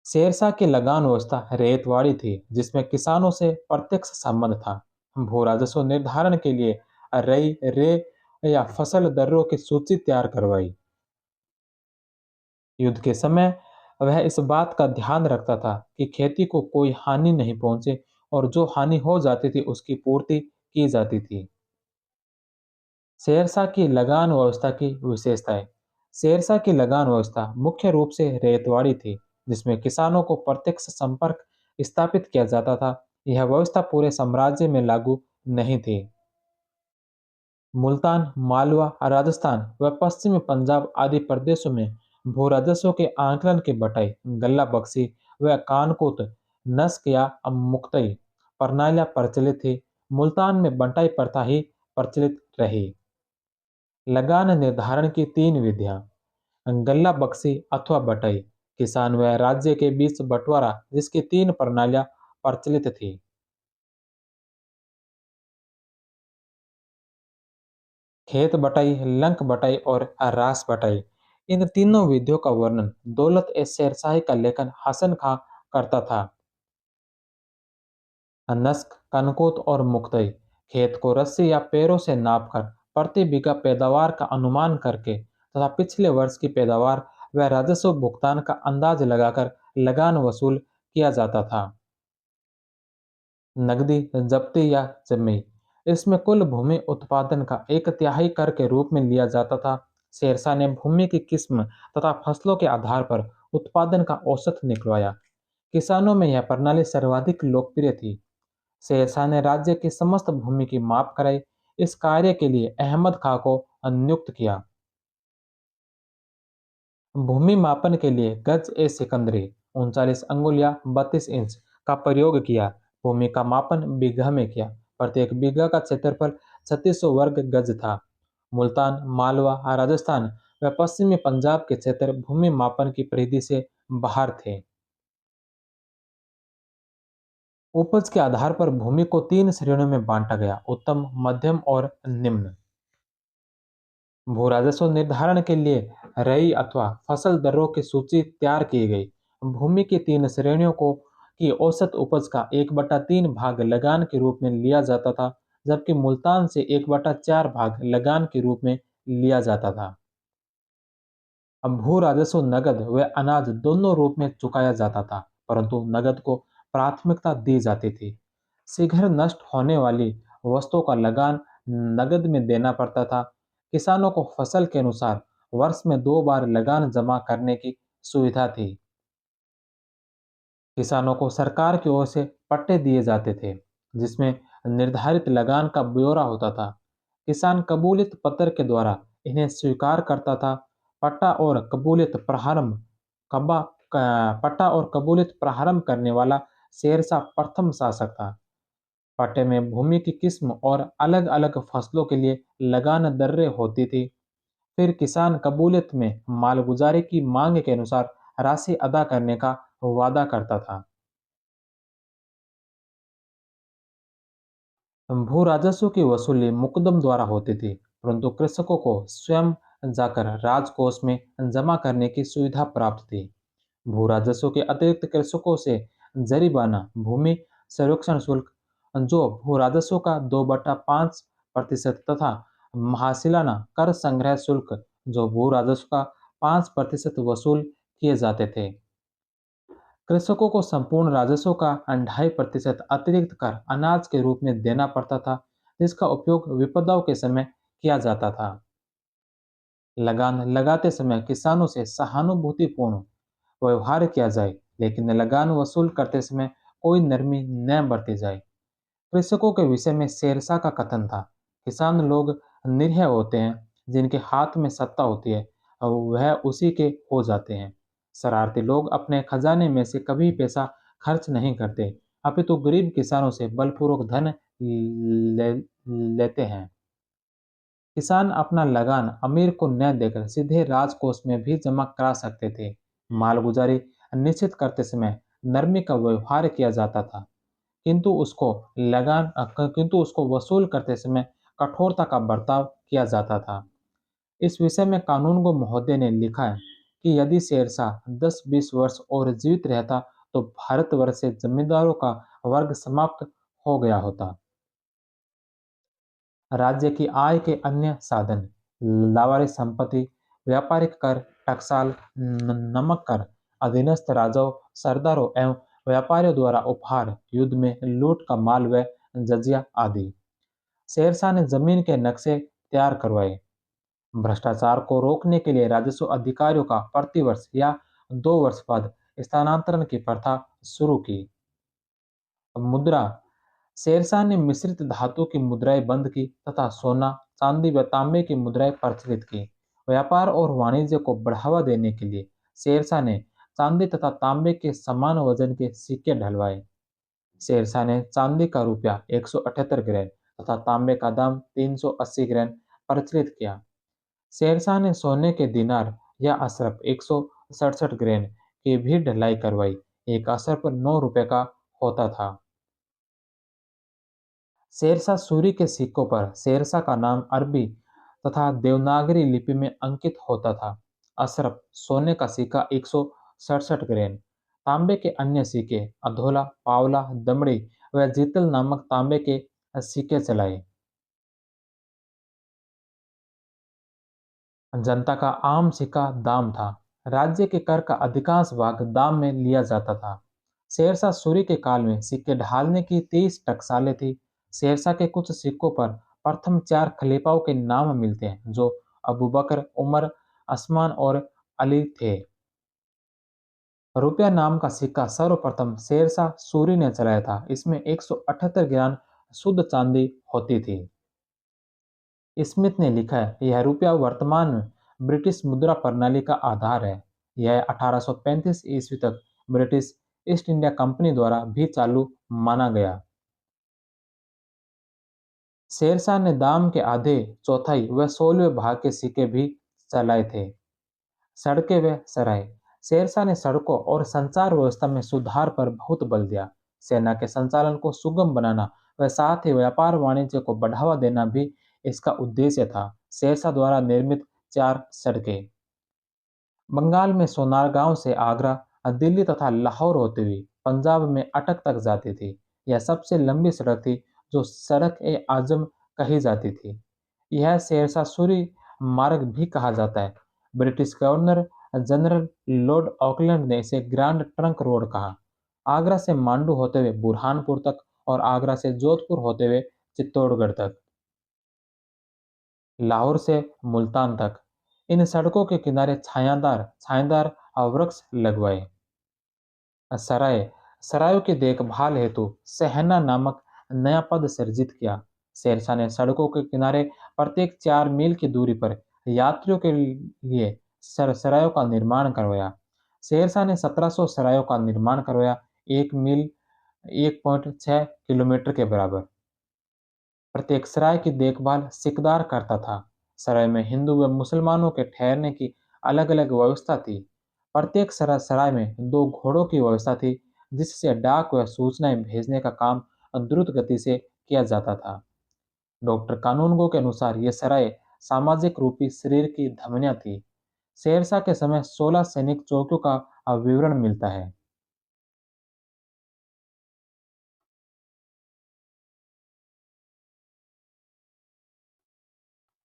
शेरशाह की लगान व्यवस्था रेतवाड़ी थी, जिसमें किसानों से प्रत्यक्ष संबंध था। भू राजस्व निर्धारण के लिए रई रे या फसल दरों की सूची तैयार करवाई। युद्ध के समय वह इस बात का ध्यान रखता था कि खेती को कोई हानि नहीं पहुंचे, और जो हानि हो जाती थी उसकी पूर्ति की जाती थी। शेरशाह की लगान व्यवस्था की विशेषताएं। शेरशाह की लगान व्यवस्था मुख्य रूप से रेतवाड़ी थी, जिसमें किसानों को प्रत्यक्ष संपर्क स्थापित किया जाता था। यह व्यवस्था पूरे साम्राज्य में लागू नहीं थी। मुल्तान, मालवा, राजस्थान व पश्चिमी पंजाब आदि प्रदेशों में भू राजस्व के आंकलन की बटाई, गल्ला बख्शी व कानकूट नस्क या मुक्तई प्रणालियां प्रचलित थी। मुल्तान में बंटाई प्रथा ही प्रचलित रही। लगान निर्धारण की तीन विधियां। गल्ला बख्शी अथवा बटाई, किसान व राज्य के बीच बंटवारा, जिसकी तीन प्रणालियां प्रचलित थी। खेत बटाई, लंक बटाई और रास बटाई। इन तीनों विधियों का वर्णन दौलत ए शेरशाही का लेखन हसन खां करता था। नस्क, कनकोत और मुक्तई, खेत को रस्सी या पैरों से नापकर प्रति बीघा पैदावार का अनुमान करके तथा पिछले वर्ष की पैदावार व राजस्व भुगतान का अंदाज लगाकर लगान वसूल किया जाता था। नकदी जब्ती या जमी, इसमें कुल भूमि उत्पादन का एक तिहाई कर के रूप में लिया जाता था। शेरशाह ने भूमि की किस्म तथा फसलों के आधार पर उत्पादन का औसत निकलवाया। किसानों में यह प्रणाली सर्वाधिक लोकप्रिय थी। शेरशाह ने राज्य की समस्त भूमि की माप कराई। इस कार्य के लिए अहमद खां को नियुक्त किया। भूमि मापन के लिए गज ए सिकंदरी 39 अंगुल या 32 इंच का प्रयोग किया। भूमि का मापन बीघा में किया। प्रत्येक बीघा का क्षेत्रफल 3600 वर्ग गज था। मुल्तान, मालवा, राजस्थान व पश्चिमी पंजाब के क्षेत्र भूमि मापन की परिधि से बाहर थे। उपज के आधार पर भूमि को तीन श्रेणियों में बांटा गया: उत्तम, मध्यम और निम्न। भू राजस्व निर्धारण के लिए रई अथवा फसल दरों की सूची तैयार की गई। भूमि की तीन श्रेणियों को की औसत उपज का 1/3 भाग लगान के रूप में लिया जाता था, जबकि मुल्तान से 1/4 भाग लगान के रूप में लिया जाता था। अब भू राजस्व नगद व अनाज दोनों रूप में चुकाया जाता था, परंतु नगद को प्राथमिकता दी जाती थी। शीघ्र नष्ट होने वाली वस्तुओं का लगान नगद में देना पड़ता था। किसानों को फसल के अनुसार वर्ष में 2 बार लगान जमा करने की सुविधा थी। किसानों को सरकार की ओर से पट्टे दिए जाते थे, जिसमें निर्धारित लगान का ब्यौरा होता था। किसान कबूलियत पत्र के द्वारा इन्हें स्वीकार करता था। पट्टा और कबूलियत प्रारंभ कब्बा पट्टा और कबूलियत प्रारंभ करने वाला शेरशाह प्रथम शासक था। पट्टे में भूमि की किस्म और अलग अलग फसलों के लिए लगान दरें होती थी। फिर किसान कबूलियत में मालगुजारी की मांग के अनुसार राशि अदा करने का वादा करता था। भू राजस्व की वसूली मुकदम द्वारा होती थी, परंतु कृषकों को स्वयं जाकर राजकोष में जमा करने की सुविधा प्राप्त थी। भू राजस्व के अतिरिक्त कृषकों से जरिमाना, भूमि सर्वेक्षण शुल्क, जो भू राजस्व का 2/5% तथा महासिलाना कर संग्रह शुल्क, जो भू राजस्व का 5% वसूल किए जाते थे। कृषकों को संपूर्ण राजस्व का 2.5% अतिरिक्त कर अनाज के रूप में देना पड़ता था, जिसका उपयोग विपदाओं के समय किया जाता था। लगान लगाते समय किसानों से सहानुभूतिपूर्ण व्यवहार किया जाए, लेकिन लगान वसूल करते समय कोई नरमी न बरती जाए। कृषकों के विषय में शेरशाह का कथन था: किसान लोग निरीह होते हैं, जिनके हाथ में सत्ता होती है और वह उसी के हो जाते हैं। शरारती लोग अपने खजाने में से कभी पैसा खर्च नहीं करते, अपितु गरीब किसानों से बलपूर्वक धन ले, लेते हैं। किसान अपना लगान अमीर को न देकर सीधे राजकोष में भी जमा करा सकते थे। मालगुजारी निश्चित करते समय नरमी का व्यवहार किया जाता था, किंतु उसको वसूल करते समय कठोरता का बर्ताव किया जाता था। इस विषय में कानूनगो महोदय ने लिखा है कि यदि शेरशाह 10-20 वर्ष और जीवित रहता तो भारतवर्ष से जमींदारों का वर्ग समाप्त हो गया होता। राज्य की आय के अन्य साधन, लावारिस संपत्ति, व्यापारिक कर, टकसाल, नमक कर, अधीनस्थ राजाओं, सरदारों एवं व्यापारियों द्वारा उपहार, युद्ध में लूट का माल व जजिया आदि। शेरशाह ने जमीन के नक्शे तैयार करवाए। भ्रष्टाचार को रोकने के लिए राजस्व अधिकारियों का प्रतिवर्ष या 2 वर्ष बाद स्थानांतरण की प्रथा शुरू की। मुद्रा, शेरशाह ने मिश्रित धातु की मुद्राएं बंद की तथा सोना, चांदी व तांबे की मुद्राएं प्रचलित की। व्यापार और वाणिज्य को बढ़ावा देने के लिए शेरशाह ने चांदी तथा तांबे के समान वजन के सिक्के ढलवाए। शेरशाह ने चांदी का रुपया 178 ग्रैन तथा तांबे का दाम 380 ग्रैन प्रचलित किया। शेरशाह ने सोने के दिनार या अशरफ 167 ग्रैन की भी ढलाई करवाई। एक अशरफ 9 रुपए का होता था। शेरशाह सूरी के सिक्कों पर शेरशाह का नाम अरबी तथा देवनागरी लिपि में अंकित होता था। अशरफ सोने का सिक्का 167 ग्रैन, तांबे के अन्य सिक्के अधोला, पावला, दमड़ी व जीतल नामक तांबे के सिक्के चलाए। जनता का आम सिक्का दाम था। राज्य के कर का अधिकांश भाग दाम में लिया जाता था। शेरशाह सूरी के काल में सिक्के ढालने की 30 टकसालें थी। शेरशाह के कुछ सिक्कों पर प्रथम 4 खलीफाओं के नाम मिलते हैं जो अबू बकर, उमर, उस्मान और अली थे। रुपया नाम का सिक्का सर्वप्रथम शेरशाह सूरी ने चलाया था। इसमें 178 ग्राम शुद्ध चांदी होती थी। स्मिथ ने लिखा है, यह रुपया वर्तमान में ब्रिटिश मुद्रा प्रणाली का आधार है। यह 1835 ईस्वी तक ब्रिटिश ईस्ट इंडिया कंपनी द्वारा भी चालू माना गया। शेरशाह ने दाम के आधे, चौथाई व 16वें भाग के सिक्के भी चलाए थे। सड़कें व सराय, शेरशाह ने सड़कों और संचार व्यवस्था में सुधार पर बहुत बल दिया। सेना के संचालन को सुगम बनाना व साथ ही व्यापार वाणिज्य को बढ़ावा देना भी इसका उद्देश्य था। शेरशाह द्वारा निर्मित 4 सड़कें बंगाल में सोनारगांव से आगरा, दिल्ली तथा लाहौर होते हुए पंजाब में अटक तक जाती थी। यह सबसे लंबी सड़क थी जो सड़क ए आजम कही जाती थी। यह शेरशाह सूरी मार्ग भी कहा जाता है। British governor general Lord Auckland ने इसे ग्रैंड ट्रंक रोड कहा। आगरा से मांडू होते हुए बुरहानपुर तक और आगरा से जोधपुर होते हुए चित्तौड़गढ़ तक, लाहौर से मुल्तान तक। इन सड़कों के किनारे छायादार छायादार वृक्ष लगवाए। सराय, सरायों की देखभाल हेतु सहना नामक नया पद सृजित किया। शेरशाह ने सड़कों के किनारे प्रत्येक 4 मील की दूरी पर यात्रियों के लिए सरायों का निर्माण करवाया। शेरशाह ने 1700 सरायों का निर्माण करवाया। 1 मील 1.6 किलोमीटर के बराबर। प्रत्येक सराय की देखभाल सिकदार करता था। सराय में हिंदू व मुसलमानों के ठहरने की अलग अलग व्यवस्था थी। प्रत्येक सराय में 2 घोड़ों की व्यवस्था थी जिससे डाक व सूचनाएं भेजने का काम द्रुत गति से किया जाता था। डॉक्टर कानूनगो के अनुसार ये सराय सामाजिक रूपी शरीर की धमनियां थी। शेरशाह के समय 16 सैनिक चौकियों का विवरण मिलता है।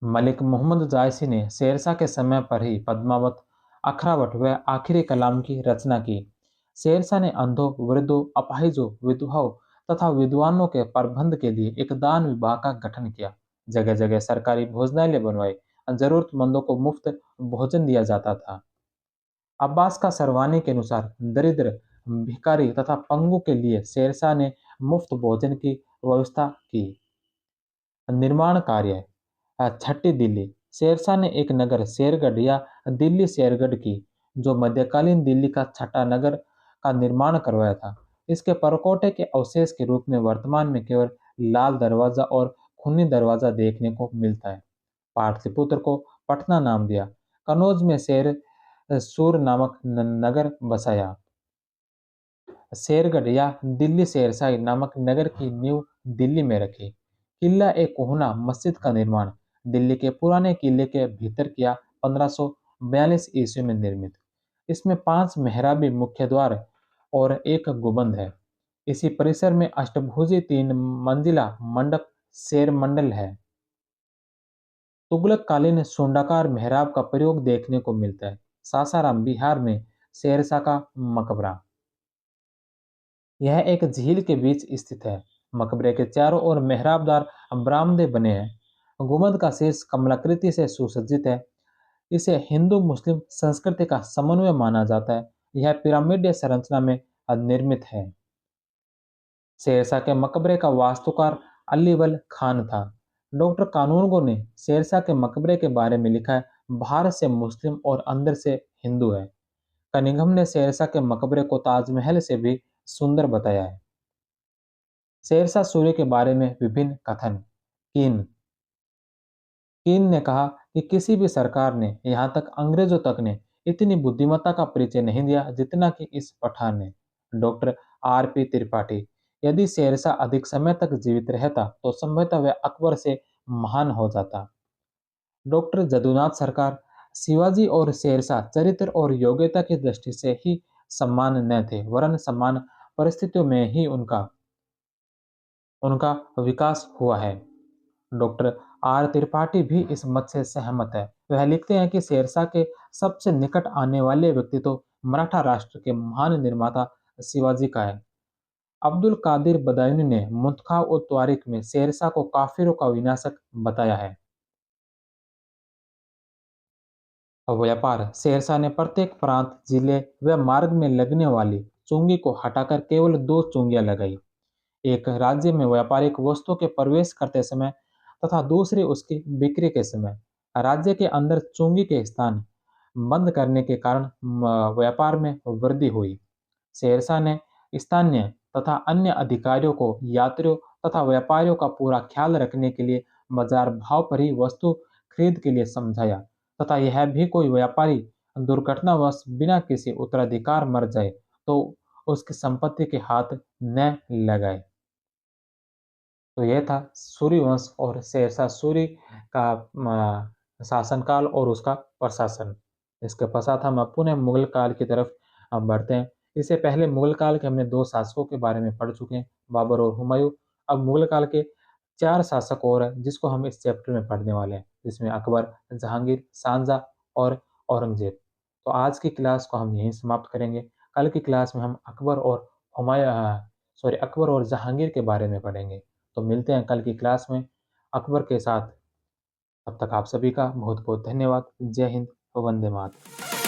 मलिक मोहम्मद जायसी ने शेरशाह के समय पर ही पद्मावत, अखरावट व आखिरी कलाम की रचना की। शेरशाह ने अंधों, वृद्धों, अपाहिजों, विधवाओं तथा विद्वानों के प्रबंध के लिए एक दान विभाग का गठन किया। जगह जगह सरकारी भोजनालय बनवाए। जरूरतमंदों को मुफ्त भोजन दिया जाता था। अब्बास का सरवानी के अनुसार दरिद्र, भिखारी तथा पंगु के लिए शेरशाह ने मुफ्त भोजन की व्यवस्था की। निर्माण कार्य, छठी दिल्ली, शेरशाह ने एक नगर शेरगढ़ या दिल्ली शेरगढ़ की जो मध्यकालीन दिल्ली का छठा नगर का निर्माण करवाया था। इसके परकोटे के अवशेष के रूप में वर्तमान में केवल लाल दरवाजा और खूनी दरवाजा देखने को मिलता है। पाटलिपुत्र को पटना नाम दिया। कनौज में शेर सूर नामक नगर बसाया। शेरगढ़ या दिल्ली शेरशाही नामक नगर की नींव दिल्ली में रखी। किला ए कोहना मस्जिद का निर्माण दिल्ली के पुराने किले के भीतर किया। 1542 ईस्वी में निर्मित। इसमें 5 मेहराबी मुख्य द्वार और एक गुंबद है। इसी परिसर में अष्टभुजी 3 मंजिला मंडप शेर मंडल है। तुगलक कालीन सुंडाकार मेहराब का प्रयोग देखने को मिलता है। सासाराम बिहार में शेरशाह का मकबरा, यह एक झील के बीच स्थित है। मकबरे के चारों ओर मेहराबदार बरामदे बने हैं। गुंबद का शीर्ष कमलाकृति से सुसज्जित है। इसे हिंदू मुस्लिम संस्कृति का समन्वय माना जाता है। यह पिरामिडीय संरचना में निर्मित है। शेरशाह के मकबरे का वास्तुकार अलीवल खान था। डॉक्टर कानूनगो ने शेरशाह के मकबरे के बारे में लिखा है, बाहर से मुस्लिम और अंदर से हिंदू है। कनिंघम ने शेरशाह के मकबरे को ताजमहल से भी सुंदर बताया है। शेरशाह सूरी के बारे में विभिन्न कथन। कीन कीन ने कहा कि किसी भी सरकार ने, यहाँ तक अंग्रेजों तक ने, इतनी बुद्धिमत्ता का परिचय नहीं दिया जितना कि इस पठान ने। Doctor RP. त्रिपाठी, यदि शेरशाह अधिक समय तक जीवित रहता तो संभवतः वह अकबर से महान हो जाता। डॉक्टर जदुनाथ सरकार, शिवाजी और शेरशाह चरित्र और योग्यता की दृष्टि से ही सम्मान न थे, वरन समान परिस्थितियों में ही उनका उनका विकास हुआ है। डॉक्टर आर त्रिपाठी भी इस मत से सहमत है। वह लिखते हैं कि शेरशाह के सबसे निकट आने वाले व्यक्ति तो मराठा राष्ट्र के महान निर्माता शिवाजी का है। अब्दुल कादिर बदायूनी ने मुंतखब उत तारिख में शेरशाह को काफिरों का विनाशक बताया है। व्यापार, शेरशाह ने प्रत्येक प्रांत, जिले व मार्ग में लगने वाली चुंगी को हटाकर केवल 2 चुंगियां लगाई। एक राज्य में व्यापारिक वस्तुओं के प्रवेश करते समय तथा दूसरी उसकी बिक्री के समय। राज्य के अंदर चुंगी के स्थान बंद करने के कारण व्यापार में वृद्धि हुई। शेरशाह ने स्थानीय तथा अन्य अधिकारियों को यात्रियों तथा व्यापारियों का पूरा ख्याल रखने के लिए बाजार भाव पर ही वस्तु खरीद के लिए समझाया तथा यह भी कोई व्यापारी दुर्घटनावश बिना किसी उत्तराधिकार मर जाए तो उसकी संपत्ति के हाथ न लगाए। तो यह था सूर्यवंश और शेरशाह सूरी का शासनकाल और उसका प्रशासन। इसके पश्चात हम पुनः मुगल काल की तरफ बढ़ते हैं। इससे पहले मुगल काल के हमने 2 शासकों के बारे में पढ़ चुके हैं, बाबर और हुमायूं। अब मुगल काल के 4 शासक और हैं जिसको हम इस चैप्टर में पढ़ने वाले हैं, जिसमें अकबर, जहांगीर, शाहजहां और औरंगजेब। तो आज की क्लास को हम यहीं समाप्त करेंगे। कल की क्लास में हम अकबर और जहांगीर के बारे में पढ़ेंगे। तो मिलते हैं कल की क्लास में अकबर के साथ। तब तक आप सभी का बहुत बहुत धन्यवाद। जय हिंद, वंदे मातरम।